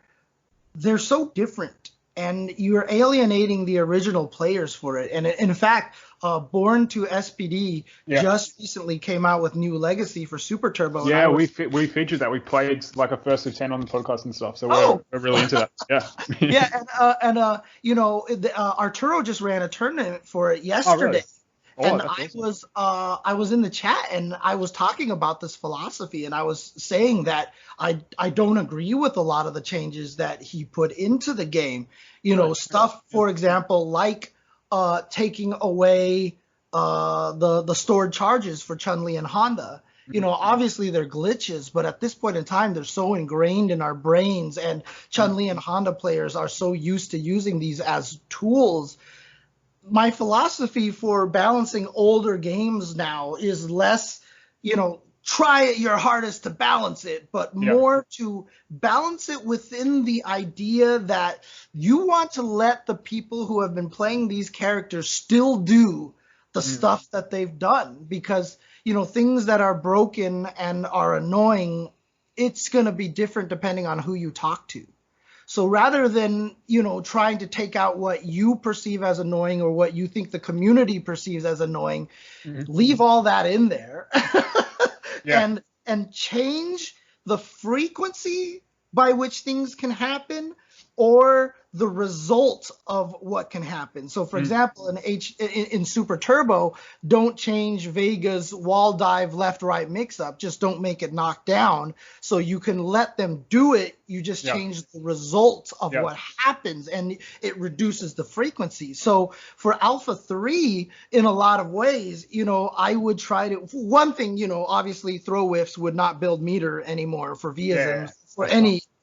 they're so different. And you're alienating the original players for it. And in fact, Born to SPD just recently came out with new legacy for Super Turbo. Yeah, we featured that. We played like a first of 10 on the podcast and stuff. So we're really into that. Yeah. Arturo just ran a tournament for it yesterday. Oh, really? And I was in the chat and I was talking about this philosophy and I was saying that I don't agree with a lot of the changes that he put into the game. Stuff, for example, like taking away the stored charges for Chun-Li and Honda. Obviously they're glitches, but at this point in time, they're so ingrained in our brains, and Chun-Li and Honda players are so used to using these as tools. My philosophy for balancing older games now is less, try it your hardest to balance it, but more to balance it within the idea that you want to let the people who have been playing these characters still do the stuff that they've done, because, things that are broken and are annoying, it's going to be different depending on who you talk to. So rather than, trying to take out what you perceive as annoying or what you think the community perceives as annoying, leave all that in there and change the frequency by which things can happen or the result of what can happen. So, for example, in Super Turbo, don't change Vega's wall dive left-right mix-up. Just don't make it knock down. So you can let them do it. You just change the result of what happens, and it reduces the frequency. So for Alpha 3, in a lot of ways, I would try to – one thing, obviously throw whiffs would not build meter anymore for Visms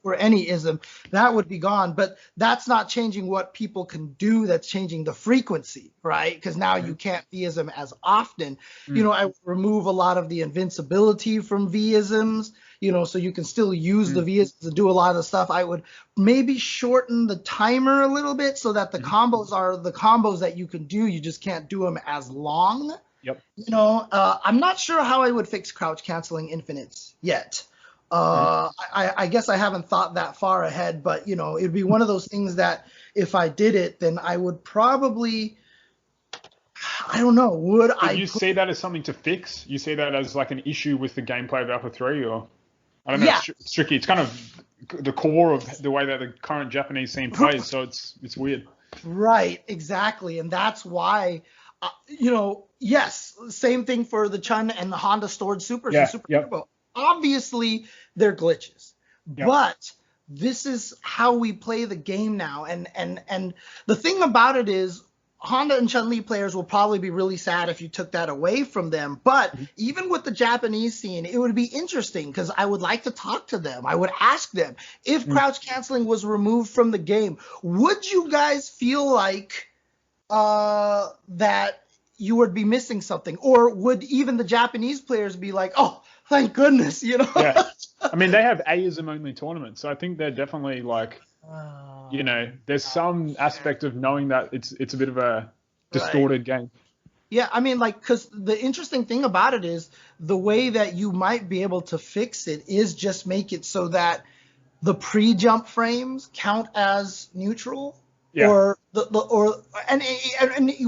for any ism, that would be gone. But that's not changing what people can do. That's changing the frequency, right? Because now you can't Vism as often. I would remove a lot of the invincibility from Visms, so you can still use the Visms to do a lot of the stuff. I would maybe shorten the timer a little bit so that the combos are the combos that you can do. You just can't do them as long. Yep. I'm not sure how I would fix crouch canceling infinites yet. I guess I haven't thought that far ahead, but it'd be one of those things that if I did it, then I would probably, I don't know, you see that as something to fix? You see that as like an issue with the gameplay of Alpha 3, or I don't know, it's tricky. It's kind of the core of the way that the current Japanese scene plays, so it's weird. Right, exactly, and that's why. Yes, same thing for the Chun and the Honda stored supers and Super Turbo. Obviously, they're glitches, but this is how we play the game now. And the thing about it is, Honda and Chun-Li players will probably be really sad if you took that away from them. But even with the Japanese scene, it would be interesting because I would like to talk to them. I would ask them, if crouch canceling was removed from the game, would you guys feel like that you would be missing something? Or would even the Japanese players be like, oh, thank goodness, Yeah. I mean, they have AISM only tournaments, so I think they're definitely like, there's some aspect of knowing that it's a bit of a distorted game. Yeah, I mean, because the interesting thing about it is the way that you might be able to fix it is just make it so that the pre-jump frames count as neutral. Yeah. And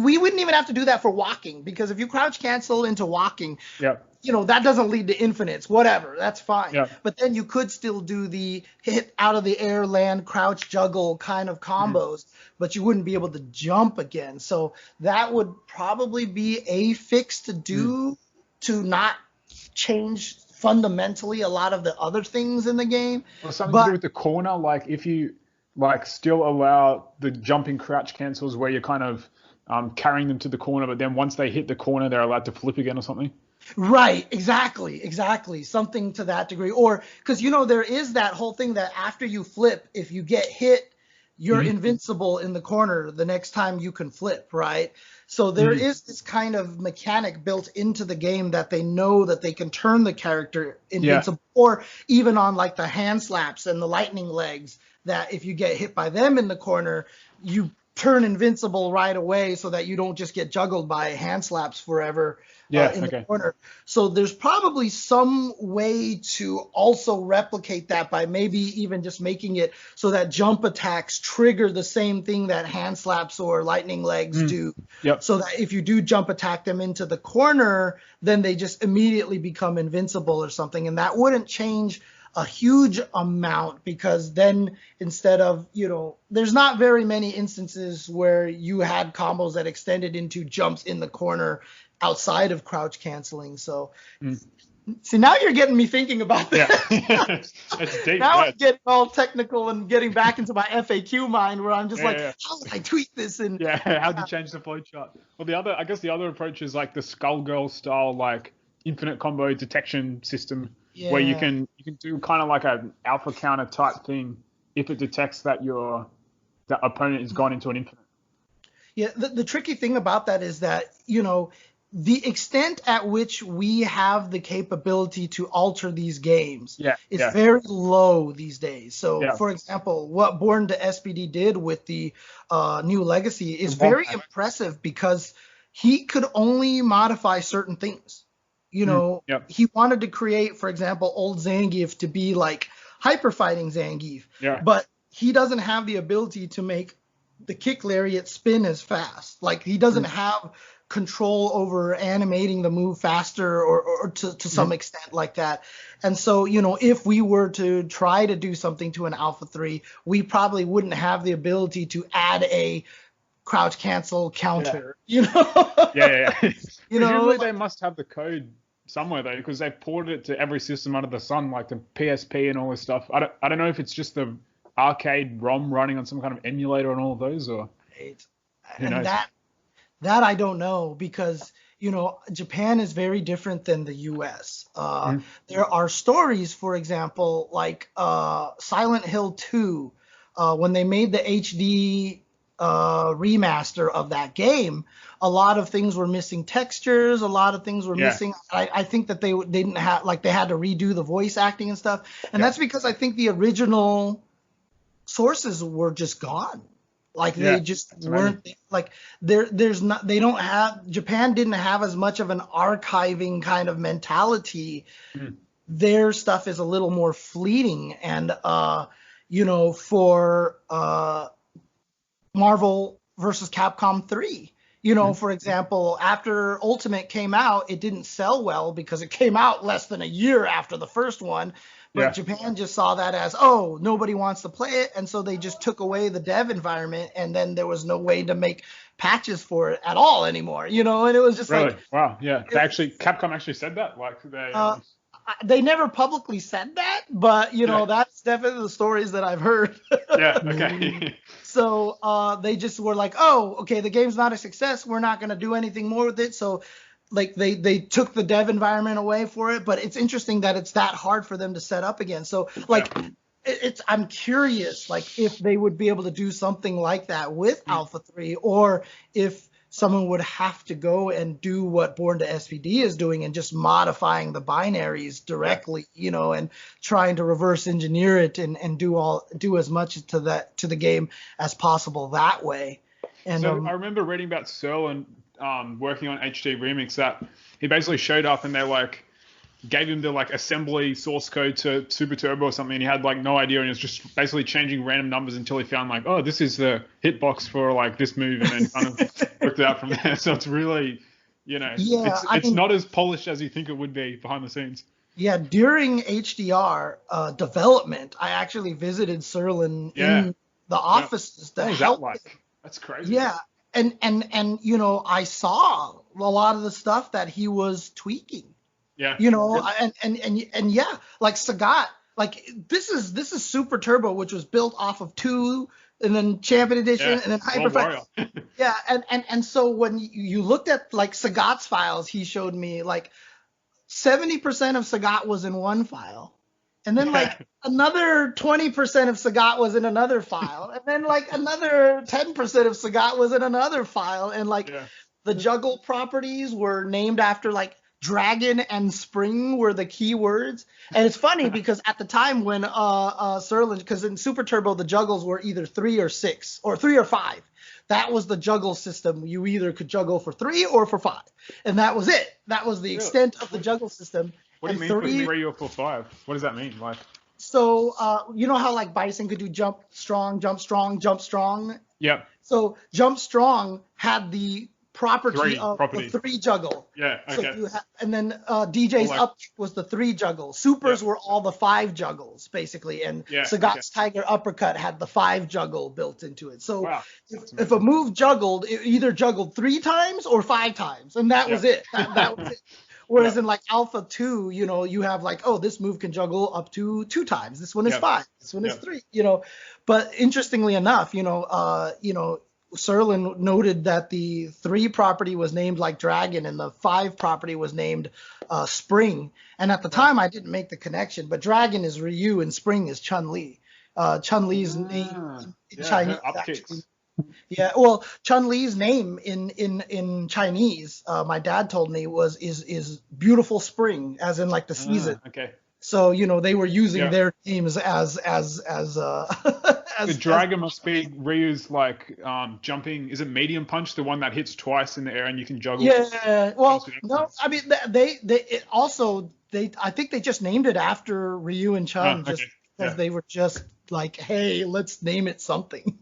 we wouldn't even have to do that for walking, because if you crouch cancel into walking, that doesn't lead to infinites, whatever, that's fine. Yeah. But then you could still do the hit out of the air, land, crouch, juggle kind of combos, but you wouldn't be able to jump again. So that would probably be a fix to do to not change fundamentally a lot of the other things in the game. Or something to do with the corner, like if you still allow the jumping crouch cancels where you're kind of carrying them to the corner, but then once they hit the corner, they're allowed to flip again or something. Right, exactly. Something to that degree. Or, because, there is that whole thing that after you flip, if you get hit, you're invincible in the corner the next time you can flip, right? So there is this kind of mechanic built into the game that they know that they can turn the character invincible, or even on like the hand slaps and the lightning legs, that if you get hit by them in the corner, you turn invincible right away so that you don't just get juggled by hand slaps forever in the corner. So there's probably some way to also replicate that by maybe even just making it so that jump attacks trigger the same thing that hand slaps or lightning legs do. Yep. So that if you do jump attack them into the corner, then they just immediately become invincible or something. And that wouldn't change a huge amount, because then instead of, there's not very many instances where you had combos that extended into jumps in the corner outside of crouch canceling. So see, now you're getting me thinking about that. Yeah. It's deep. Now I'm getting all technical and getting back into my FAQ mind, where I'm just how would I tweak this? And how do you change the flowchart? Well, I guess the other approach is like the Skullgirl style, like infinite combo detection system, where you can do kind of like an alpha counter type thing if it detects that the opponent has gone into an infinite. Yeah, the tricky thing about that is that, the extent at which we have the capability to alter these games is very low these days. So, for example, what Born to SPD did with the new Legacy is very impressive, because he could only modify certain things. He wanted to create, for example, old Zangief to be like hyper fighting Zangief, but he doesn't have the ability to make the kick lariat spin as fast. Like, he doesn't have control over animating the move faster or to some extent like that. And so, if we were to try to do something to an Alpha 3, we probably wouldn't have the ability to add a crouch cancel counter, Usually they must have the code somewhere though, because they've ported it to every system under the sun, like the PSP and all this stuff. I don't know if it's just the arcade ROM running on some kind of emulator and all of those, or and that I don't know, because Japan is very different than the US. There are stories, for example, like Silent Hill 2, when they made the HD remaster of that game, a lot of things were missing textures, a lot of things were missing. I think that they didn't have, like, they had to redo the voice acting and stuff, and that's because I think the original sources were just gone. Like, they just weren't, like, Japan didn't have as much of an archiving kind of mentality. Their stuff is a little more fleeting, and for Marvel versus Capcom 3, for example, after Ultimate came out, it didn't sell well because it came out less than a year after the first one. But Japan just saw that as, nobody wants to play it, and so they just took away the dev environment, and then there was no way to make patches for it at all anymore, and it was just really? Like, wow, yeah. Capcom actually said that, like they never publicly said that, but that's definitely the stories that I've heard. Okay. So they just were like, the game's not a success, we're not going to do anything more with it. So, like, they took the dev environment away for it, but it's interesting that it's that hard for them to set up again. So, like, I'm curious, like, if they would be able to do something like that with Alpha 3, or if someone would have to go and do what Born to SPD is doing and just modifying the binaries directly, and trying to reverse engineer it and do as much to the game as possible that way. And so I remember reading about Searle and working on HD Remix, that he basically showed up and they like gave him the like assembly source code to Super Turbo or something, and he had like no idea, and he was just basically changing random numbers until he found like, this is the hitbox for like this move, and then kind of worked it out from there. So it's really, it's not as polished as you think it would be behind the scenes. Yeah, during HDR development, I actually visited Serlin in the offices to help. That's crazy. Yeah. And I saw a lot of the stuff that he was tweaking. Yeah. And like Sagat, like this is Super Turbo, which was built off of two and then Champion Edition, Yeah. and then Hyper World Fighter. Warrior. Yeah, and so when you looked at like Sagat's files, he showed me like 70% of Sagat was in one file. And then like another 20% of Sagat was in another file. And then like another 10% of Sagat was in another file. And like the juggle properties were named after like dragon and spring were the key words. And it's funny because at the time when Serlin, because in Super Turbo the juggles were either 3 or 6 or 3 or 5. That was the juggle system. You either could juggle for 3 or for 5. And that was it. That was the extent of the juggle system. What do you mean for 3 or for 5? What does that mean? Like, so you know how like Bison could do jump strong, jump strong, jump strong? Yep. So jump strong had the property of the 3 juggle. Yeah, okay. So and then DJ's up was the 3 juggle. Supers were all the 5 juggles, basically. And Sagat's Tiger Uppercut had the 5 juggle built into it. So if a move juggled, it either juggled 3 times or 5 times. And that was it. That was it. Whereas in like Alpha 2, you know, you have like, oh, this move can juggle up to 2 times. This one is 5. This one is 3, you know. But interestingly enough, you know, Serlin noted that the 3 property was named like Dragon and the 5 property was named Spring. And at the time, I didn't make the connection, but Dragon is Ryu and Spring is Chun-Li. Chun-Li's name in Chinese actually. Yeah, well, Chun-Li's name in Chinese, my dad told me is beautiful spring, as in like the season. Okay. So, you know, they were using their names as the dragon must be Ryu's like jumping. Is it medium punch, the one that hits twice in the air and you can juggle? Yeah. Well, no, I mean I think they just named it after Ryu and Chun just because they were just like, hey, let's name it something.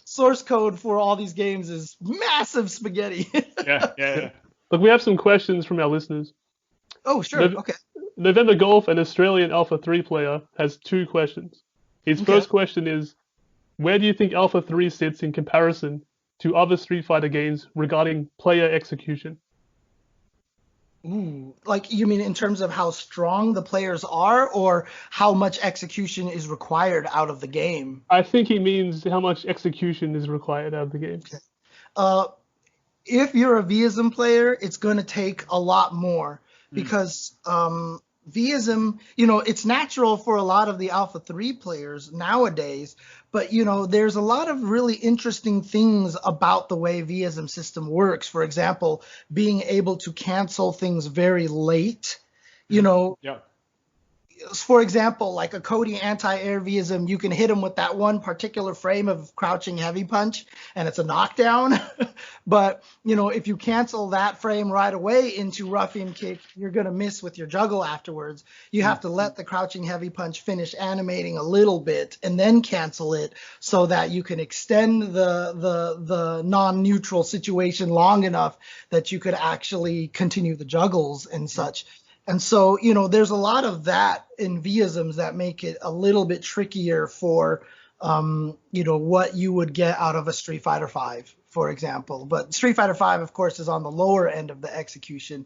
Source code for all these games is massive spaghetti. Yeah. Look, we have some questions from our listeners. Oh, sure. Okay. November Golf, an Australian Alpha 3 player, has 2 questions. His first question is, where do you think Alpha 3 sits in comparison to other Street Fighter games regarding player execution? Ooh, like you mean in terms of how strong the players are or how much execution is required out of the game? I think he means how much execution is required out of the game. Okay. If you're a Vism player, it's going to take a lot more because Vism, you know, it's natural for a lot of the Alpha 3 players nowadays, but, you know, there's a lot of really interesting things about the way Vism system works. For example, being able to cancel things very late, you know. Yeah. For example, like a Cody anti-air Vism, you can hit him with that one particular frame of crouching heavy punch, and it's a knockdown. But, you know, if you cancel that frame right away into ruffian kick, you're going to miss with your juggle afterwards. You have to let the crouching heavy punch finish animating a little bit and then cancel it so that you can extend the non-neutral situation long enough that you could actually continue the juggles and such. And so, you know, there's a lot of that in Visms that make it a little bit trickier for, you know, what you would get out of a Street Fighter V, for example. But Street Fighter V, of course, is on the lower end of the execution.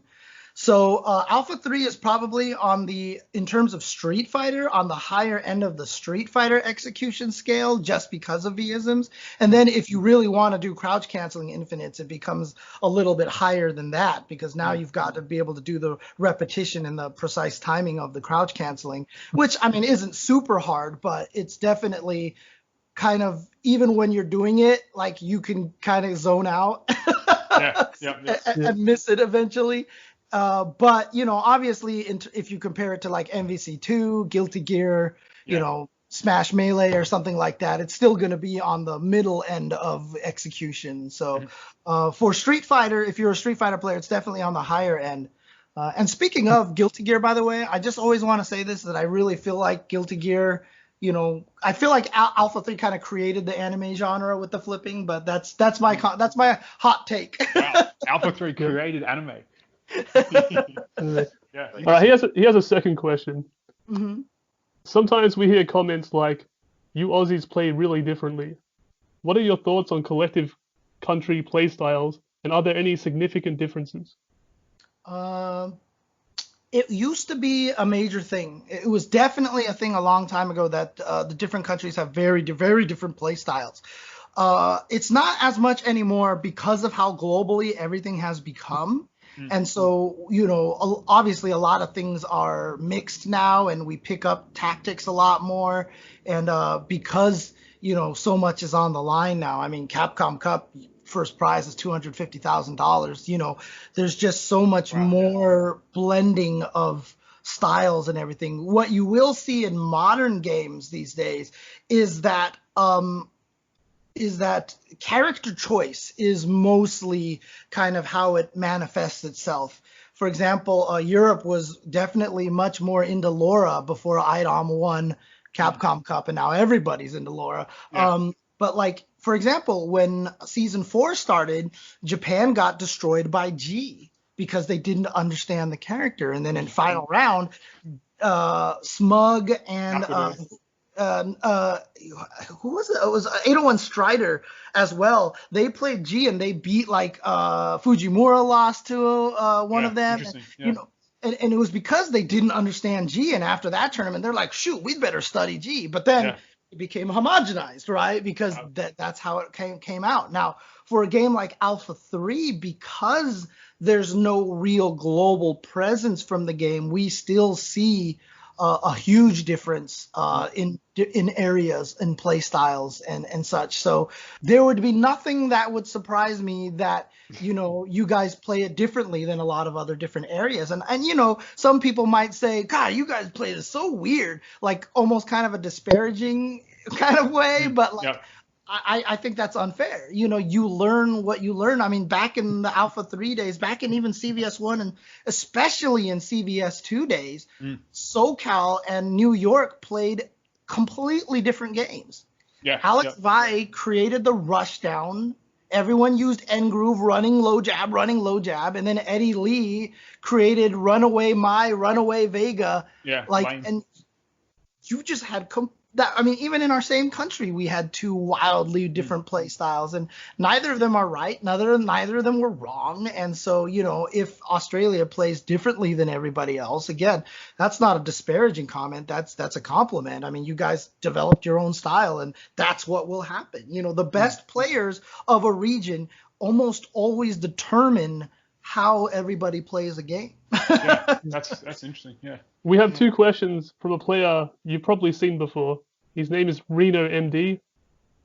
So Alpha 3 is probably in terms of Street Fighter, on the higher end of the Street Fighter execution scale just because of Visms. And then if you really want to do crouch canceling infinites, it becomes a little bit higher than that because now you've got to be able to do the repetition and the precise timing of the crouch canceling, which, I mean, isn't super hard, but it's definitely kind of, even when you're doing it, like you can kind of zone out and miss it eventually. But, you know, obviously, if you compare it to like MVC2, Guilty Gear, you know, Smash Melee or something like that, it's still going to be on the middle end of execution. So for Street Fighter, if you're a Street Fighter player, it's definitely on the higher end. And speaking of Guilty Gear, by the way, I just always want to say this, that I really feel like Guilty Gear, you know, I feel like Alpha 3 kind of created the anime genre with the flipping, but that's my hot take. Wow. Alpha 3 created anime. All right, he has a second question. Mm-hmm. Sometimes we hear comments like, you Aussies play really differently. What are your thoughts on collective country play styles, and are there any significant differences? It used to be a major thing. It was definitely a thing a long time ago that the different countries have very different play styles. It's not as much anymore because of how globally everything has become. And so, obviously a lot of things are mixed now and we pick up tactics a lot more. And because, so much is on the line now. I mean, Capcom Cup first prize is $250,000. There's just so much more blending of styles and everything. What you will see in modern games these days is that character choice is mostly kind of how it manifests itself. For example, Europe was definitely much more into Laura before IDOM won Capcom Cup, and now everybody's into Laura. Yeah. But like, for example, when Season 4 started, Japan got destroyed by G because they didn't understand the character. And then in final round, Smug and who was it? It was 801 Strider as well. They played G and they beat like Fujimura lost to one of them. And, and it was because they didn't understand G. And after that tournament, they're like, shoot, we'd better study G. But then it became homogenized, right? Because that's how it came out. Now, for a game like Alpha 3, because there's no real global presence from the game, we still see a huge difference in areas and play styles and such. So there would be nothing that would surprise me that, you guys play it differently than a lot of other different areas. And some people might say, God, you guys play this so weird, like almost kind of a disparaging kind of way. But like, I think that's unfair. You learn what you learn. I mean, back in the Alpha 3 days, back in even CVS 1 and especially in CVS 2 days, SoCal and New York played completely different games. Yeah, Alex Vai created the rushdown. Everyone used N-Groove, running low jab. And then Eddie Lee created Runaway Mai, Runaway Vega. Yeah, and you just had even in our same country, we had two wildly different play styles, and neither of them are right. Neither of them were wrong. And so, if Australia plays differently than everybody else, again, that's not a disparaging comment. That's a compliment. I mean, you guys developed your own style, and that's what will happen. The best players of a region almost always determine how everybody plays a game. That's interesting. Yeah. We have two questions from a player you've probably seen before. His name is Reno MD.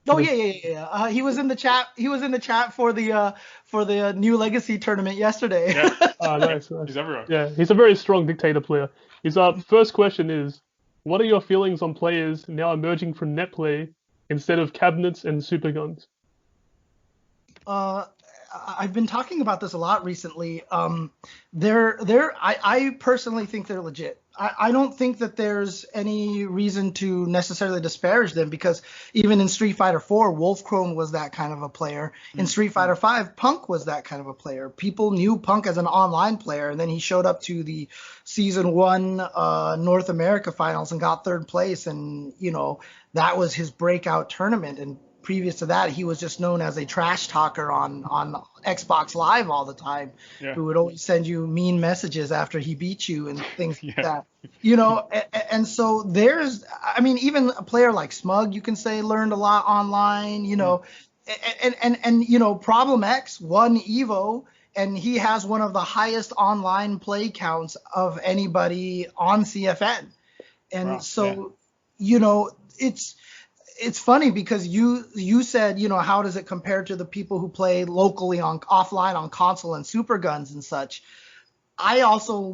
Oh yeah. He was in the chat. He was in the chat for the New Legacy tournament yesterday. Yeah. Nice. He's everywhere. Yeah, he's a very strong dictator player. His first question is, what are your feelings on players now emerging from Netplay instead of cabinets and superguns? I've been talking about this a lot recently. I personally think they're legit. I don't think that there's any reason to necessarily disparage them, because even in Street Fighter 4, Wolfcrone was that kind of a player. In Street Fighter 5, Punk was that kind of a player. People knew Punk as an online player, and then he showed up to the Season 1 North America finals and got third place, and that was his breakout tournament. And previous to that, he was just known as a trash talker on Xbox Live all the time, who would always send you mean messages after he beat you and things like that. And so there's, even a player like Smug, you can say, learned a lot online, and Problem X won Evo, and he has one of the highest online play counts of anybody on CFN. And it's funny because you said, how does it compare to the people who play locally offline on console and super guns and such? I also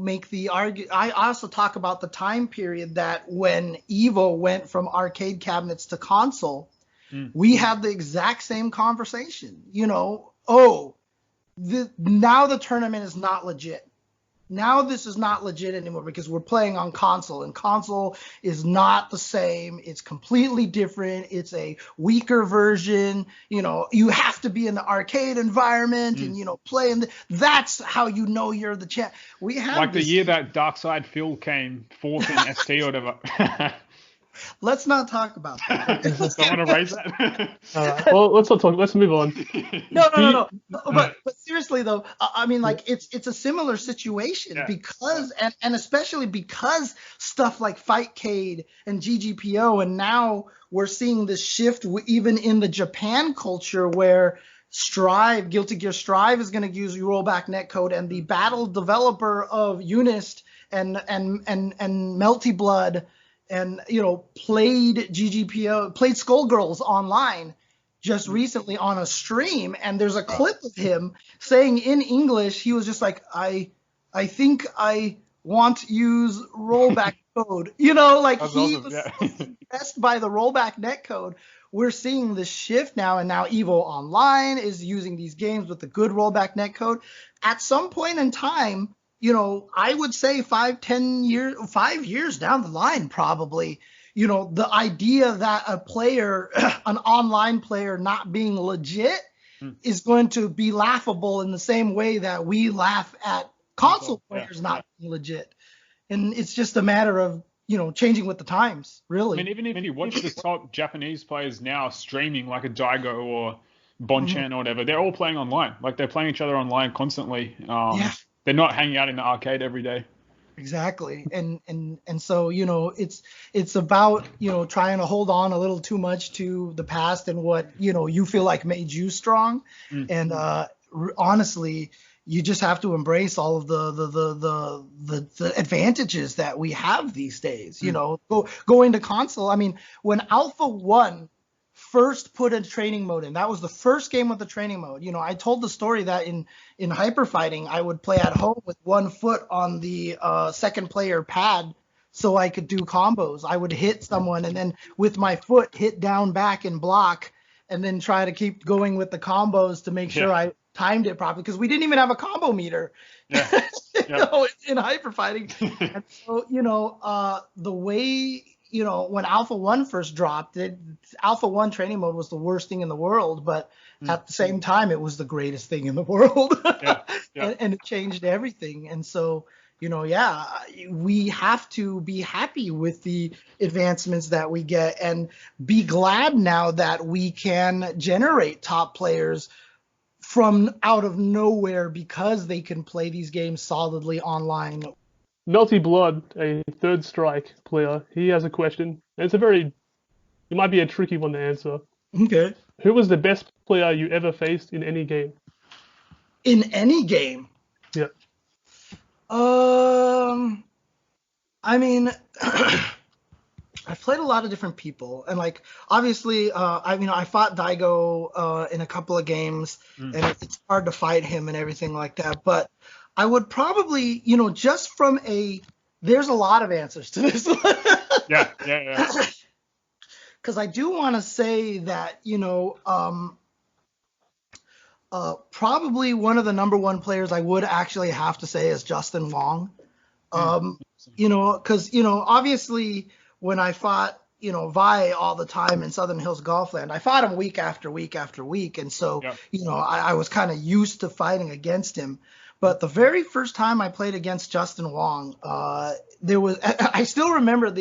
talk about the time period that when Evo went from arcade cabinets to console, we had the exact same conversation. Now the tournament is not legit. Now this is not legit anymore because we're playing on console, and console is not the same. It's completely different. It's a weaker version. You have to be in the arcade environment and, play that's how you're the champ. We have the year that Darkside Phil came fourth in ST or whatever. Let's not talk about that. Don't want to raise that. All right. Well, let's not talk. Let's move on. No. But seriously though, I mean, like it's a similar situation because and especially because stuff like Fightcade and GGPO, and now we're seeing this shift even in the Japan culture where Guilty Gear Strive is going to use rollback netcode, and the battle developer of Unist and Melty Blood and played GGPO, played Skullgirls online just recently on a stream, and there's a clip of him saying in English, he was just like, I think I want to use rollback code. Like he was impressed by the rollback netcode. We're seeing this shift now, and now EVO Online is using these games with the good rollback netcode. At some point in time, I would say 5 years down the line, probably, the idea that a player, an online player not being legit is going to be laughable in the same way that we laugh at console players not being legit. And it's just a matter of, changing with the times, really. I mean, even if you watch the top Japanese players now streaming like a Daigo or Bonchan or whatever, they're all playing online. Like they're playing each other online constantly. They're not hanging out in the arcade every day. Exactly. And so, it's about, trying to hold on a little too much to the past and what, you feel like made you strong. And honestly, you just have to embrace all of the advantages that we have these days. Going to console. I mean, when Alpha 1 first put a training mode in, that was the first game with the training mode. I told the story that in hyper fighting, I would play at home with one foot on the second player pad so I could do combos. I would hit someone and then with my foot hit down, back, and block, and then try to keep going with the combos to make sure I timed it properly, because we didn't even have a combo meter in hyper fighting. And so, the way, when Alpha 1 first dropped, Alpha 1 training mode was the worst thing in the world, but at the same time, it was the greatest thing in the world. And it changed everything. And so, we have to be happy with the advancements that we get and be glad now that we can generate top players from out of nowhere because they can play these games solidly online. Melty Blood, a Third Strike player, he has a question. It might be a tricky one to answer. Okay. Who was the best player you ever faced in any game? In any game? Yeah. I mean, I've played a lot of different people, and like obviously, I fought Daigo in a couple of games, and it's hard to fight him and everything like that. But I would probably, just from there's a lot of answers to this one. Yeah. Because I do want to say that, probably one of the number one players I would actually have to say is Justin Wong. Because, obviously when I fought, Vi all the time in Southern Hills Golfland, I fought him week after week after week. And so, I was kind of used to fighting against him. But the very first time I played against Justin Wong, I still remember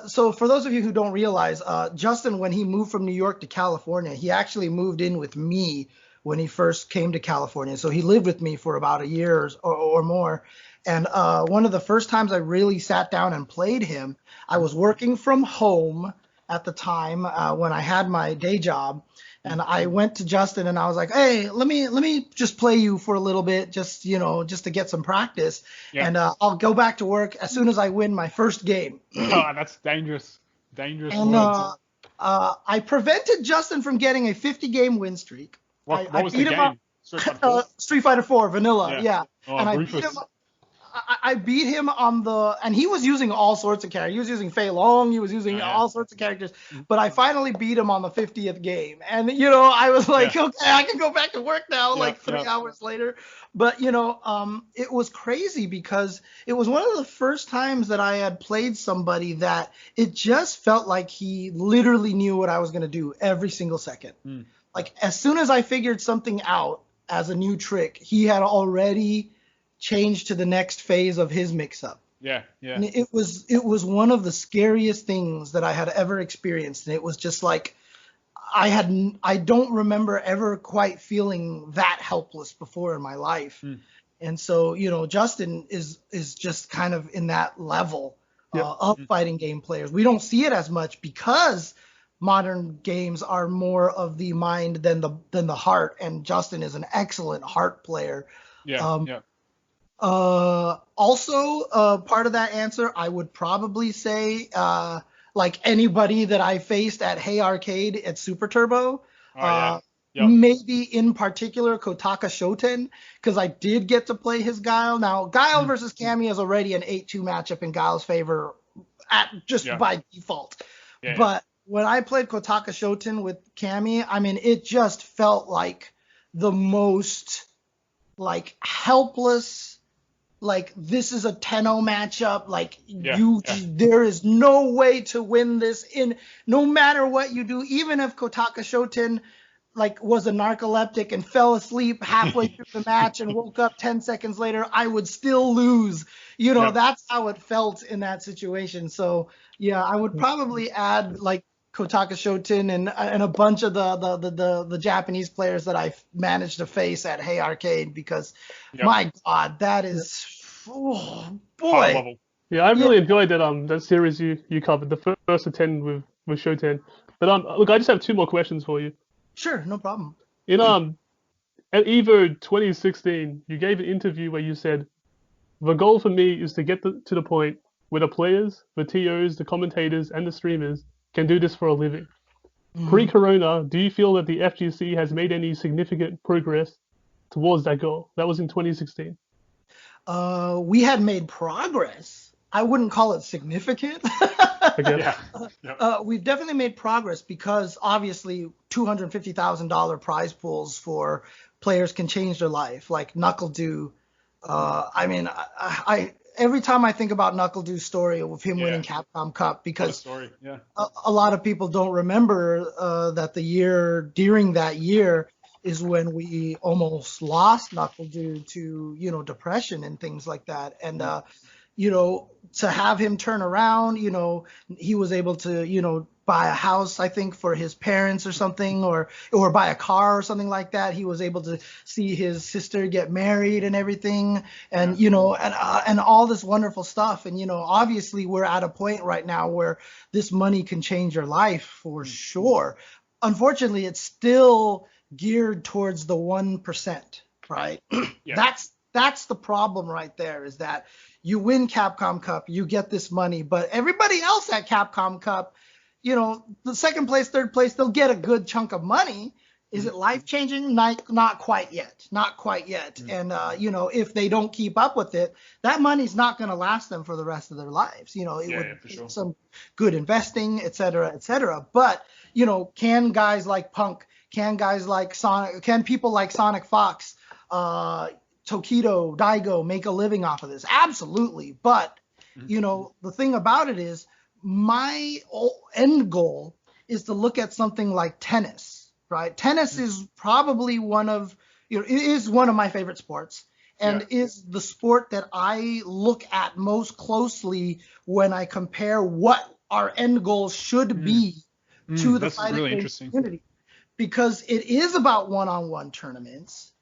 so for those of you who don't realize, Justin, when he moved from New York to California, he actually moved in with me when he first came to California. So he lived with me for about a year or more. And one of the first times I really sat down and played him, I was working from home at the time when I had my day job. And I went to Justin and I was like, hey, let me just play you for a little bit, just to get some practice. Yeah. And I'll go back to work as soon as I win my first game. Oh, that's dangerous. Dangerous. And I prevented Justin from getting a 50-game win streak. What was the game? Street Fighter 4 vanilla, yeah. Oh, and I beat him on and he was using all sorts of characters. He was using Fei Long. He was using all sorts of characters. But I finally beat him on the 50th game. And, I was like, okay, I can go back to work now, 3 hours later. But, it was crazy because it was one of the first times that I had played somebody that it just felt like he literally knew what I was going to do every single second. Like, as soon as I figured something out as a new trick, he had already changed to the next phase of his mix-up. Yeah, yeah. And it was one of the scariest things that I had ever experienced, and it was just like I don't remember ever quite feeling that helpless before in my life. And so, Justin is just kind of in that level of fighting game players. We don't see it as much because modern games are more of the mind than the heart, and Justin is an excellent heart player. Yeah. Also, part of that answer, I would probably say, like anybody that I faced at Hey Arcade at Super Turbo, maybe in particular Kotaka Shoten, because I did get to play his Guile. Now, Guile versus Cammy is already an 8-2 matchup in Guile's favor by default. Yeah, but when I played Kotaka Shoten with Cammy, I mean, it just felt like the most like helpless. Like, this is a 10-0 matchup. Like, there is no way to win this no matter what you do. Even if Kotaka Shoten, like, was a narcoleptic and fell asleep halfway through the match and woke up 10 seconds later, I would still lose. That's how it felt in that situation. So, yeah, I would probably add, like, Kotaka Shoten and a bunch of the Japanese players that I've managed to face at Hey Arcade, because my God, that is high boy. level. Yeah, I really enjoyed that series you covered, the first of 10 with Shoten. But look, I just have two more questions for you. Sure, no problem. At EVO 2016, you gave an interview where you said, "The goal for me is to get to the point where the players, the TOs, the commentators, and the streamers can do this for a living." Pre-corona, do you feel that the FGC has made any significant progress towards that goal? That was in 2016. We had made progress. I wouldn't call it significant. We've definitely made progress, because obviously $250,000 prize pools for players can change their life, like NuckleDo. I mean, I every time I think about NuckleDo's story with him winning Capcom Cup, because a lot of people don't remember that during that year is when we almost lost NuckleDo to, depression and things like that. And, to have him turn around, he was able to, buy a house, I think, for his parents or something, or buy a car or something like that. He was able to see his sister get married and everything, and and all this wonderful stuff. And obviously we're at a point right now where this money can change your life for sure. Unfortunately, it's still geared towards the 1%, right? That's the problem right there, is that you win Capcom Cup, you get this money, but everybody else at Capcom Cup, the second place, third place, they'll get a good chunk of money. Is it life-changing? Not quite yet. Not quite yet. And, if they don't keep up with it, that money's not going to last them for the rest of their lives. It would take some good investing, et cetera, et cetera. But, can guys like Punk, can guys like Sonic, can people like Sonic Fox, Tokido, Daigo make a living off of this? Absolutely. But, the thing about it is, my end goal is to look at something like tennis, right? Tennis is probably it is one of my favorite sports, and is the sport that I look at most closely when I compare what our end goal should be to the fighting game community. Because it is about one-on-one tournaments.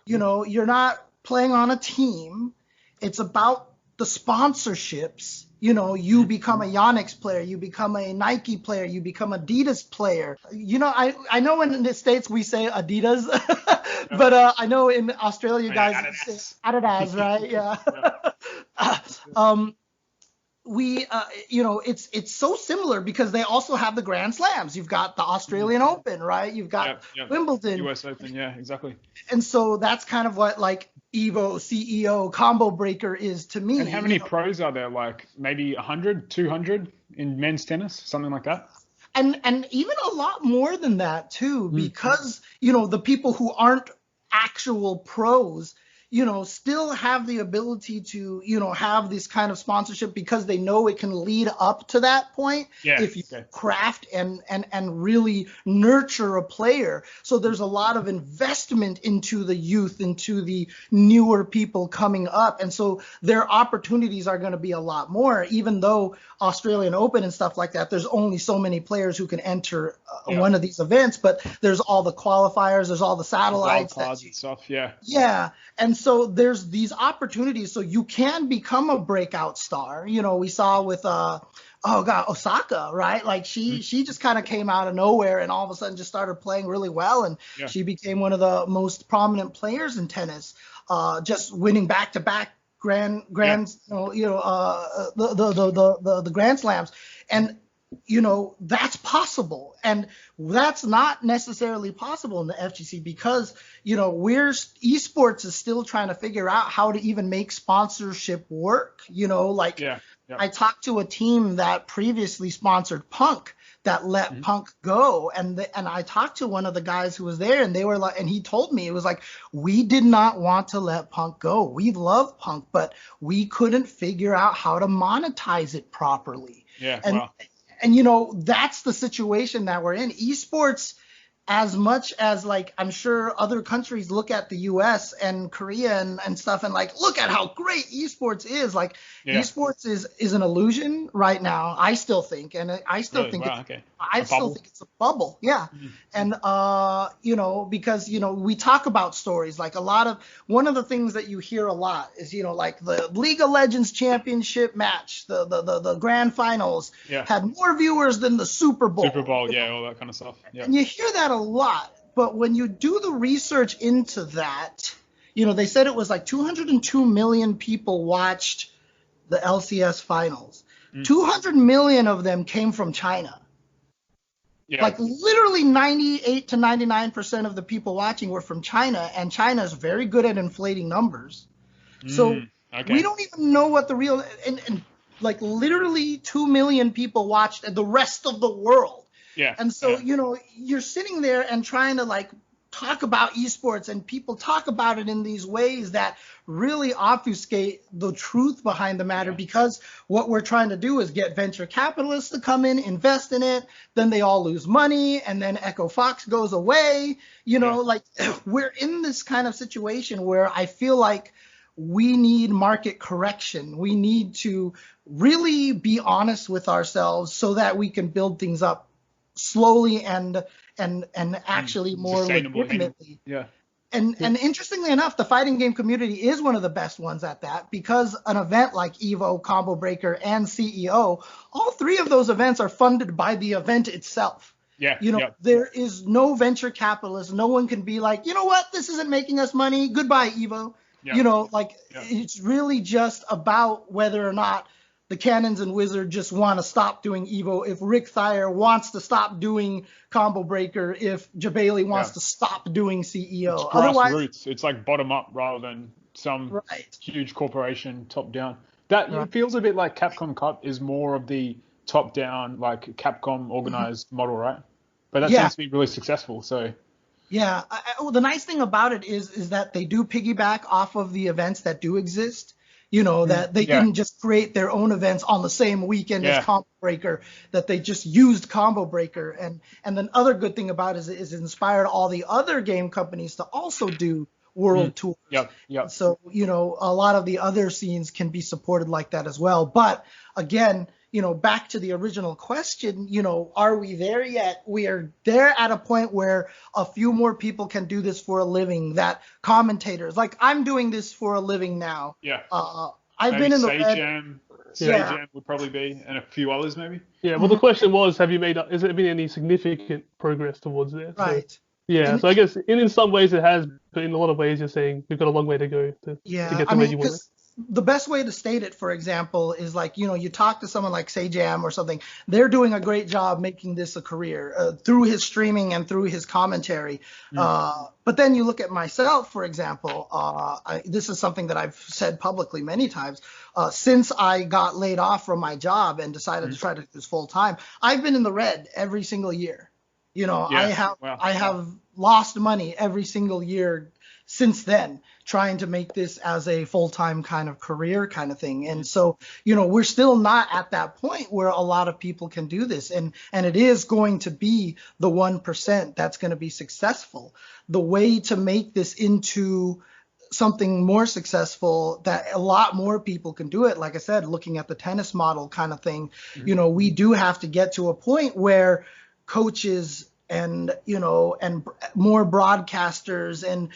You're not playing on a team. It's about the sponsorships. You become a Yonex player, you become a Nike player, you become Adidas player. I know in the States we say Adidas, but I know in Australia you guys say Adidas, right? Yeah. It's so similar, because they also have the Grand Slams. You've got the Australian Open, right? You've got Wimbledon, US Open, yeah, exactly. And so that's kind of what like Evo, CEO, Combo Breaker is to me. And how many pros are there? Like maybe 100, 200 in men's tennis, something like that? And even a lot more than that too, because the people who aren't actual pros, still have the ability to, have this kind of sponsorship because they know it can lead up to that point if you craft and really nurture a player. So there's a lot of investment into the youth, into the newer people coming up. And so their opportunities are going to be a lot more, even though Australian Open and stuff like that, there's only so many players who can enter one of these events, but there's all the qualifiers, there's all the satellites. And stuff, Yeah. And so there's these opportunities. So you can become a breakout star. We saw with, Osaka, right? Like she just kind of came out of nowhere and all of a sudden just started playing really well. And she became one of the most prominent players in tennis, just winning back-to-back the Grand Slams. And that's possible. And that's not necessarily possible in the FGC because, esports is still trying to figure out how to even make sponsorship work. I talked to a team that previously sponsored Punk that let Punk go. And I talked to one of the guys who was there, and they were like, and he told me, it was like, we did not want to let Punk go. We love Punk, but we couldn't figure out how to monetize it properly. And that's the situation that we're in. Esports, as much as I'm sure other countries look at the US and Korea and stuff and look at how great esports is. Esports is an illusion right now, I still think. And I still think think it's a bubble. Yeah. And because we talk about stories, one of the things that you hear a lot is the League of Legends championship match, the grand finals had more viewers than the Super Bowl. All that kind of stuff. And you hear that a lot, but when you do the research into that, they said it was 202 million people watched the LCS finals. 200 million of them came from China. Literally 98 to 99% of the people watching were from China, and China is very good at inflating numbers. So we don't even know what the real and literally 2 million people watched the rest of the world. And so, you're sitting there and trying to talk about esports, and people talk about it in these ways that really obfuscate the truth behind the matter, because what we're trying to do is get venture capitalists to come in, invest in it, then they all lose money, and then Echo Fox goes away. We're in this kind of situation where I feel like we need market correction. We need to really be honest with ourselves so that we can build things up slowly and actually more legitimately. And interestingly enough, the fighting game community is one of the best ones at that, because an event like EVO, Combo Breaker, and CEO, all three of those events are funded by the event itself. There is no venture capitalist. No one can be like, you know what, this isn't making us money. Goodbye, EVO. It's really just about whether or not the Cannons and Wizards just want to stop doing EVO, if Rick Thayer wants to stop doing Combo Breaker, if Jabali wants to stop doing CEO. It's grassroots. It's bottom up rather than some huge corporation top down. It feels a bit like Capcom Cup is more of the top down, Capcom organized model, right? But that seems to be really successful. So. Yeah. The nice thing about it is that they do piggyback off of the events that do exist. That they didn't just create their own events on the same weekend as Combo Breaker, that they just used Combo Breaker. And then other good thing about it is it inspired all the other game companies to also do world tours. So, a lot of the other scenes can be supported like that as well. But again, back to the original question, are we there yet? We are there at a point where a few more people can do this for a living, that commentators, I'm doing this for a living now. I've been in the Jam would probably be, and a few others maybe. Yeah, well, the question was, has there been any significant progress towards there? Right. So I guess in some ways it has, but in a lot of ways you're saying we've got a long way to go to get to where you want it. The best way to state it, for example, is you talk to someone like Sajam or something. They're doing a great job making this a career through his streaming and through his commentary. But then you look at myself, for example. This is something that I've said publicly many times. Since I got laid off from my job and decided to try to do this full time, I've been in the red every single year. I have lost money every single year since then, trying to make this as a full-time kind of career kind of thing. And so, we're still not at that point where a lot of people can do this. And it is going to be the 1% that's going to be successful. The way to make this into something more successful that a lot more people can do it, like I said, looking at the tennis model kind of thing, we do have to get to a point where coaches and more broadcasters and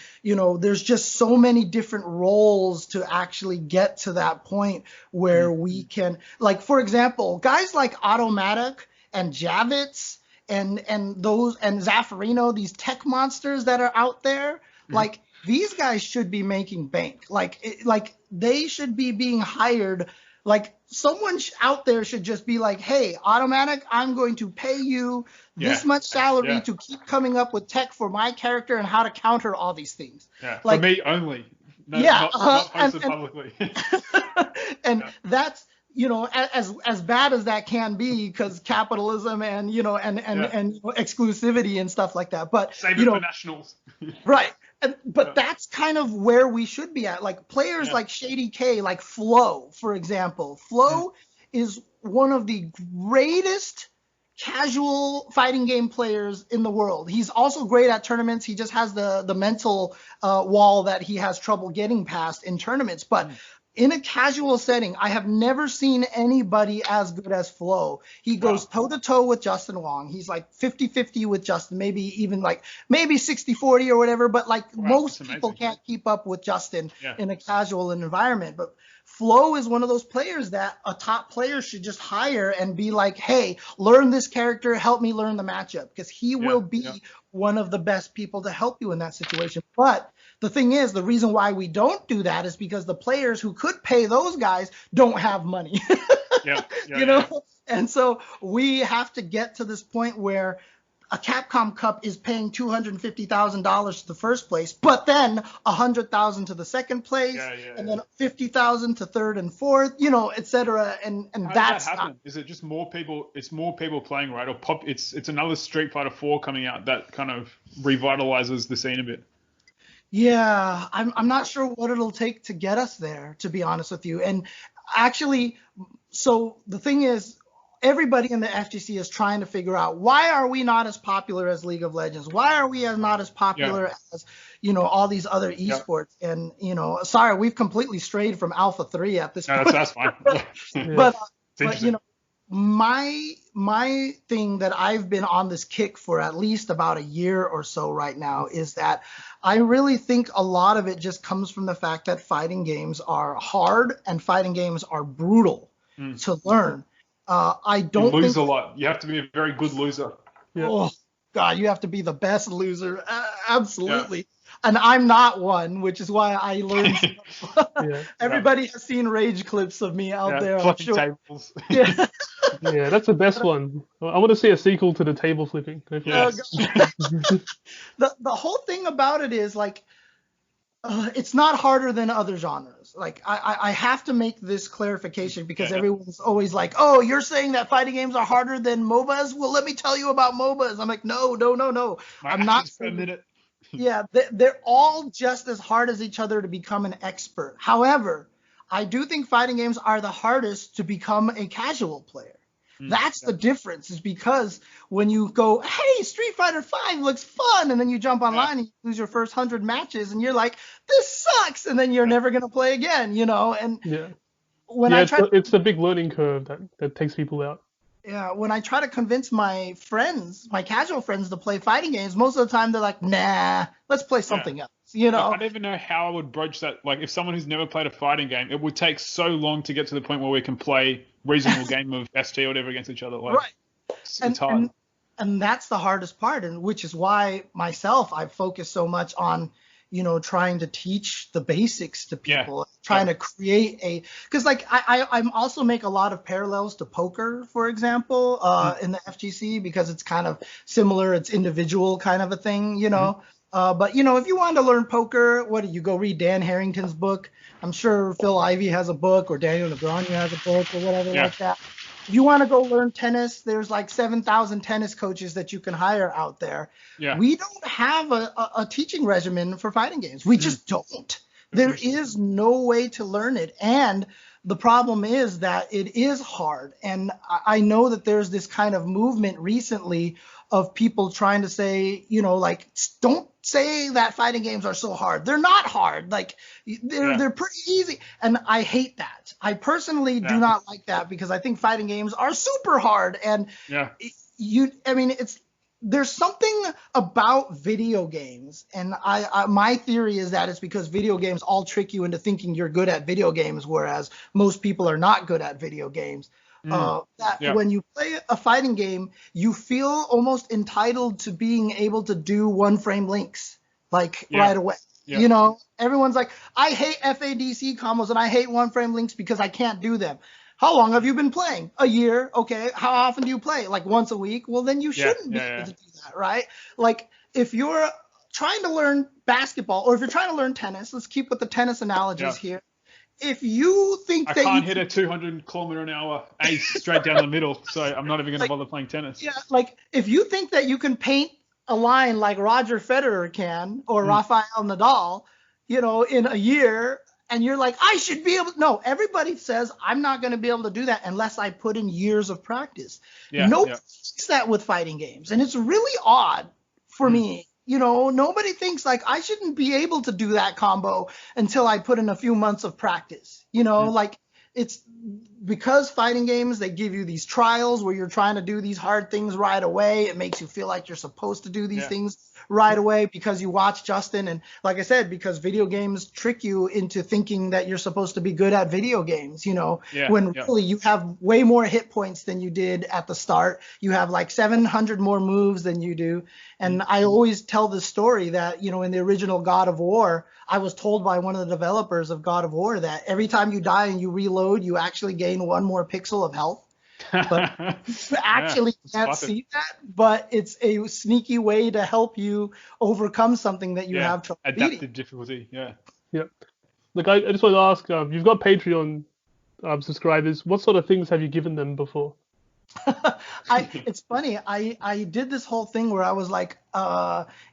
there's just so many different roles to actually get to that point where we can, like, for example, guys like Automatic and Javits and Zaffarino, these tech monsters that are out there, like, these guys should be making bank. Like they should be being hired. Like, someone out there should just be like, hey, Automatic, I'm going to pay you this much salary to keep coming up with tech for my character and how to counter all these things. Yeah, like, for me only. No, not posted publicly. And that's, as bad as that can be, because capitalism and exclusivity and stuff like that. But save it for nationals. Right. But that's kind of where we should be at. Like, players like Shady K, like Flo, for example. Flo is one of the greatest casual fighting game players in the world. He's also great at tournaments. He just has the mental wall that he has trouble getting past in tournaments. But in a casual setting, I have never seen anybody as good as Flo. He goes toe-to-toe with Justin Wong. He's like 50-50 with Justin, maybe even like maybe 60-40 or whatever. But like most people can't keep up with Justin in a casual environment. But Flo is one of those players that a top player should just hire and be like, hey, learn this character, help me learn the matchup, because he will be one of the best people to help you in that situation. But the thing is, the reason why we don't do that is because the players who could pay those guys don't have money. And so we have to get to this point where a Capcom Cup is paying $250,000 to the first place, but then $100,000 to the second place, and then $50,000 to third and fourth, et cetera. And how that's does that happen? Is it just more people? It's more people playing, right? Or it's another Street Fighter 4 coming out that kind of revitalizes the scene a bit. Yeah, I'm not sure what it'll take to get us there, to be honest with you. And actually, so the thing is, everybody in the FGC is trying to figure out, why are we not as popular as League of Legends? Why are we not as popular as, all these other esports? And, sorry, we've completely strayed from Alpha 3 at this point. That's fine. But my thing that I've been on this kick for at least about a year or so right now is that I really think a lot of it just comes from the fact that fighting games are hard and fighting games are brutal to learn. I don't you lose a lot. You have to be a very good loser. Oh God, you have to be the best loser. Absolutely. And I'm not one, which is why I learned. Everybody has seen rage clips of me out there. I'm sure. Tables. Yeah, that's the best one. I want to see a sequel to the table flipping. The whole thing about it is like, it's not harder than other genres. Like, I have to make this clarification because everyone's always like, oh, you're saying that fighting games are harder than MOBAs? Well, let me tell you about MOBAs. I'm like, no. I'm not saying it. Yeah, they're all just as hard as each other to become an expert. However, I do think fighting games are the hardest to become a casual player. That's the difference, is because when you go, hey, Street Fighter 5 looks fun, and then you jump online and you lose your first 100 matches, and you're like, this sucks, and then you're never going to play again, And when it's the big learning curve that takes people out. Yeah, when I try to convince my friends, my casual friends, to play fighting games, most of the time they're like, nah, let's play something else. I don't even know how I would broach that. Like, if someone who's never played a fighting game, it would take so long to get to the point where we can play reasonable game of ST or whatever against each other. Like, right. It's hard. And that's the hardest part, and which is why I've focused so much on, trying to teach the basics to people, trying to create because like I'm also make a lot of parallels to poker, for example, in the FGC, because it's kind of similar. It's individual kind of a thing, But, if you wanted to learn poker, what do you go read Dan Harrington's book? I'm sure Phil Ivey has a book, or Daniel Negreanu has a book, or whatever like that. you want to go learn tennis, there's like 7,000 tennis coaches that you can hire out there. Yeah. We don't have a teaching regimen for fighting games. We just don't. There is no way to learn it. And the problem is that it is hard. And I know that there's this kind of movement recently of people trying to say, like, don't say that fighting games are so hard. They're not hard. Like, they're pretty easy. And I hate that. I personally do not like that, because I think fighting games are super hard. And there's something about video games, and my theory is that it's because video games all trick you into thinking you're good at video games, whereas most people are not good at video games. When you play a fighting game, you feel almost entitled to being able to do one-frame links, right away. Yeah. Everyone's like, I hate FADC combos and I hate one-frame links because I can't do them. How long have you been playing? A year. Okay. How often do you play? Like once a week? Well, then you shouldn't be able to do that, right? Like, if you're trying to learn basketball, or if you're trying to learn tennis, let's keep with the tennis analogies here. If you think I can't hit a 200-kilometer-an-hour ace straight down the middle, so I'm not even going to bother playing tennis. Yeah, like if you think that you can paint a line like Roger Federer can, or Rafael Nadal, in a year, and you're like, I should be able. No, everybody says I'm not going to be able to do that unless I put in years of practice. Nobody thinks that with fighting games, and it's really odd for me. Nobody thinks like I shouldn't be able to do that combo until I put in a few months of practice. Like, it's because fighting games, they give you these trials where you're trying to do these hard things right away. It makes you feel like you're supposed to do these things right away because you watch Justin. And like I said, because video games trick you into thinking that you're supposed to be good at video games, when really you have way more hit points than you did at the start. You have like 700 more moves than you do. And I always tell the story that, in the original God of War, I was told by one of the developers of God of War that every time you die and you reload, you actually gain one more pixel of health. But you actually can't see that, but it's a sneaky way to help you overcome something that you have trouble adaptive beating. difficulty. Look, I just want to ask, you've got Patreon subscribers. What sort of things have you given them before? It's funny. I did this whole thing where I was like,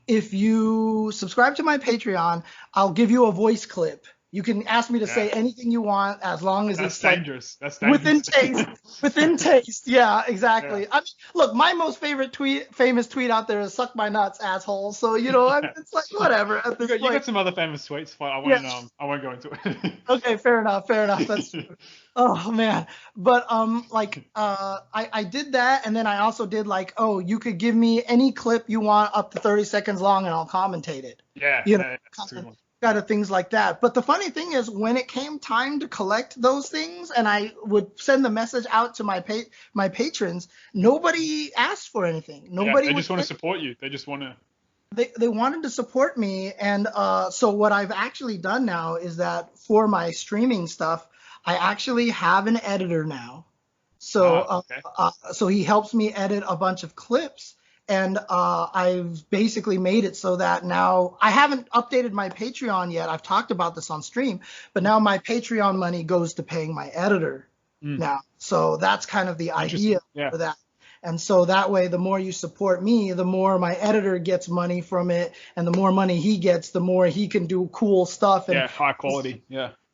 if you subscribe to my Patreon, I'll give you a voice clip. You can ask me to say anything you want as long as it's dangerous. That's dangerous. Within taste. Within taste. Yeah, exactly. Yeah. I mean, look, my most famous tweet out there is "suck my nuts, asshole." So it's like whatever. At this point. You got some other famous tweets, but I won't go into it. Okay, fair enough. That's oh man. But I did that, and then I also did you could give me any clip you want up to 30 seconds long, and I'll commentate it. Kind of things like that. But the funny thing is, when it came time to collect those things and I would send the message out to my patrons, nobody asked for anything. Nobody. They just want to support you. They just want to. They wanted to support me. And so what I've actually done now is that for my streaming stuff, I actually have an editor now. So so he helps me edit a bunch of clips. And I've basically made it so that now I haven't updated my Patreon yet. I've talked about this on stream, but now my Patreon money goes to paying my editor now. So that's kind of the idea for that. And so that way, the more you support me, the more my editor gets money from it. And the more money he gets, the more he can do cool stuff. And high quality.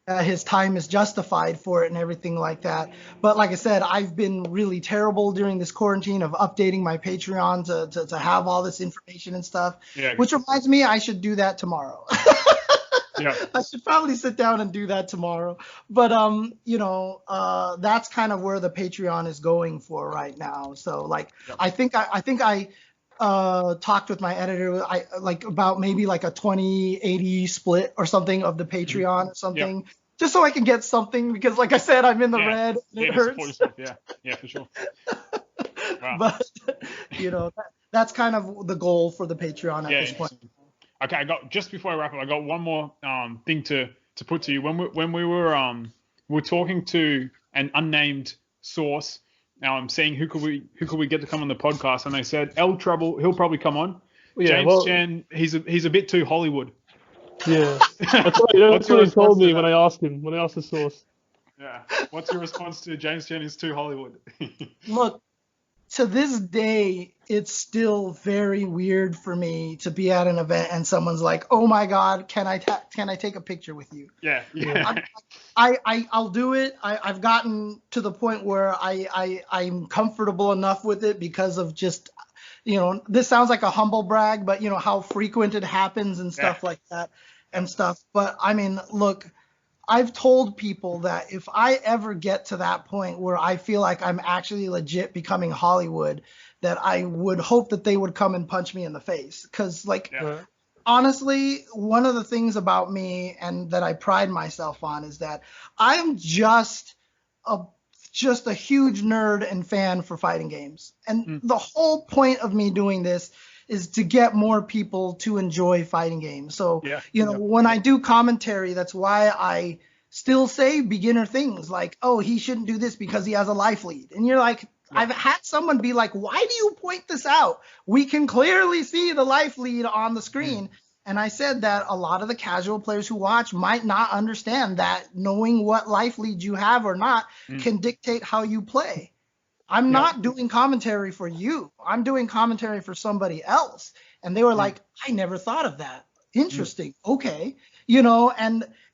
His time is justified for it and everything like that. But like I said, I've been really terrible during this quarantine of updating my Patreon to have all this information and stuff, which reminds me I should do that tomorrow. I should probably sit down and do that tomorrow. But, that's kind of where the Patreon is going for right now. So I think I talked with my editor, about maybe like a 20-80 split or something of the Patreon or something, just so I can get something, because like I said, I'm in the red and it hurts. Yeah, for sure. Wow. But that's kind of the goal for the Patreon at this point. Okay, just before I wrap up, I got one more thing to put to you. When we were talking to an unnamed source. Now I'm saying who could we get to come on the podcast, and they said L Trouble, he'll probably come on. James Chen, he's a bit too Hollywood. Yeah, that's what he told me when I asked him. When I asked the source. Yeah. What's your response to James Chen is too Hollywood? Look, to this day, it's still very weird for me to be at an event and someone's like, "Oh my God, can I take a picture with you?" Yeah. Yeah. I'll do it. I've gotten to the point where I'm comfortable enough with it because of just, this sounds like a humble brag, but how frequent it happens and stuff like that and stuff. But I mean, look, I've told people that if I ever get to that point where I feel like I'm actually legit becoming Hollywood, that I would hope that they would come and punch me in the face. Because, honestly, one of the things about me and that I pride myself on is that I'm just a huge nerd and fan for fighting games. And the whole point of me doing this is to get more people to enjoy fighting games. So, when I do commentary, that's why I still say beginner things like, "Oh, he shouldn't do this because he has a life lead." And you're like, I've had someone be like, "Why do you point this out? We can clearly see the life lead on the screen." And I said that a lot of the casual players who watch might not understand that knowing what life lead you have or not can dictate how you play. I'm not doing commentary for you. I'm doing commentary for somebody else. And they were like, "I never thought of that. Interesting. Okay."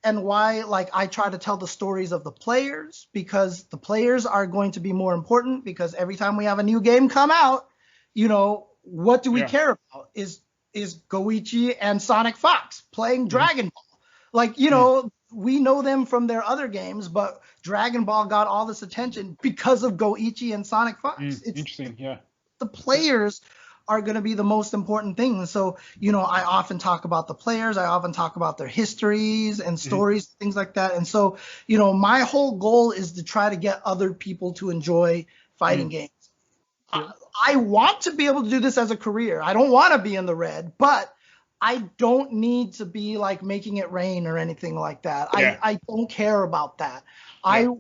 And why, I try to tell the stories of the players, because the players are going to be more important, because every time we have a new game come out, what do we care about? Is Goichi and Sonic Fox playing Dragon Ball? We know them from their other games, but Dragon Ball got all this attention because of Goichi and Sonic Fox. It's interesting, yeah. The players are going to be the most important thing. So, I often talk about the players. I often talk about their histories and stories, things like that. And so, my whole goal is to try to get other people to enjoy fighting games. I want to be able to do this as a career. I don't want to be in the red, but I don't need to be making it rain or anything like that. Yeah. I don't care about that. Yeah.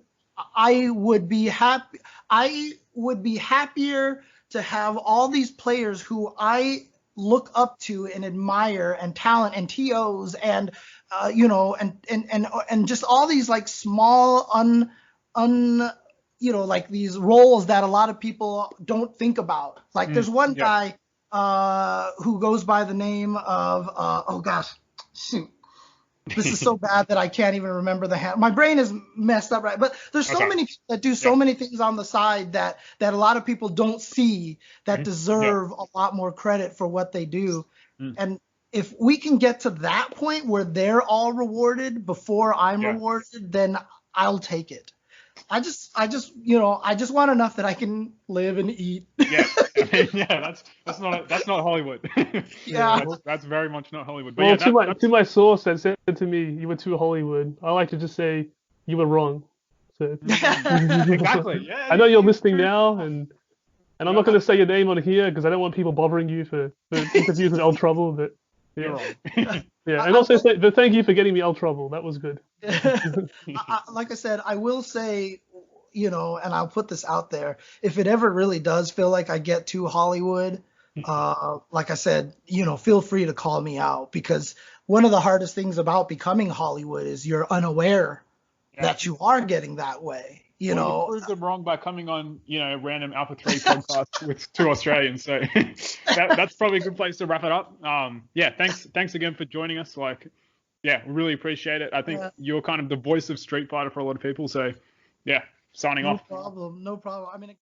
I would be happy. I would be happier to have all these players who I look up to and admire, and talent and TOs and and just all these small these roles that a lot of people don't think about. There's one guy who goes by the name of oh gosh, shoot. This is so bad that I can't even remember the hand. My brain is messed up, right? But there's so many people that do so many things on the side that a lot of people don't see that deserve a lot more credit for what they do. And if we can get to that point where they're all rewarded before I'm rewarded, then I'll take it. I just want enough that I can live and eat. That's not Hollywood. That's very much not Hollywood. But to my source that said to me, "You were too Hollywood," I like to just say, "You were wrong." So exactly. Yeah. I know you're listening now, and I'm not going to say your name on here because I don't want people bothering you for interviews with El Trouble. But you're wrong. And also but thank you for getting me El Trouble. That was good. Like I said, I will say, and I'll put this out there, if it ever really does feel like I get too Hollywood, like I said, feel free to call me out, because one of the hardest things about becoming Hollywood is you're unaware that you are getting that way. You proved them wrong by coming on, a random Alpha 3 podcast with two Australians. So that's probably a good place to wrap it up. Thanks again for joining us. We really appreciate it. I think you're kind of the voice of Street Fighter for a lot of people. So, signing off. No problem. I mean.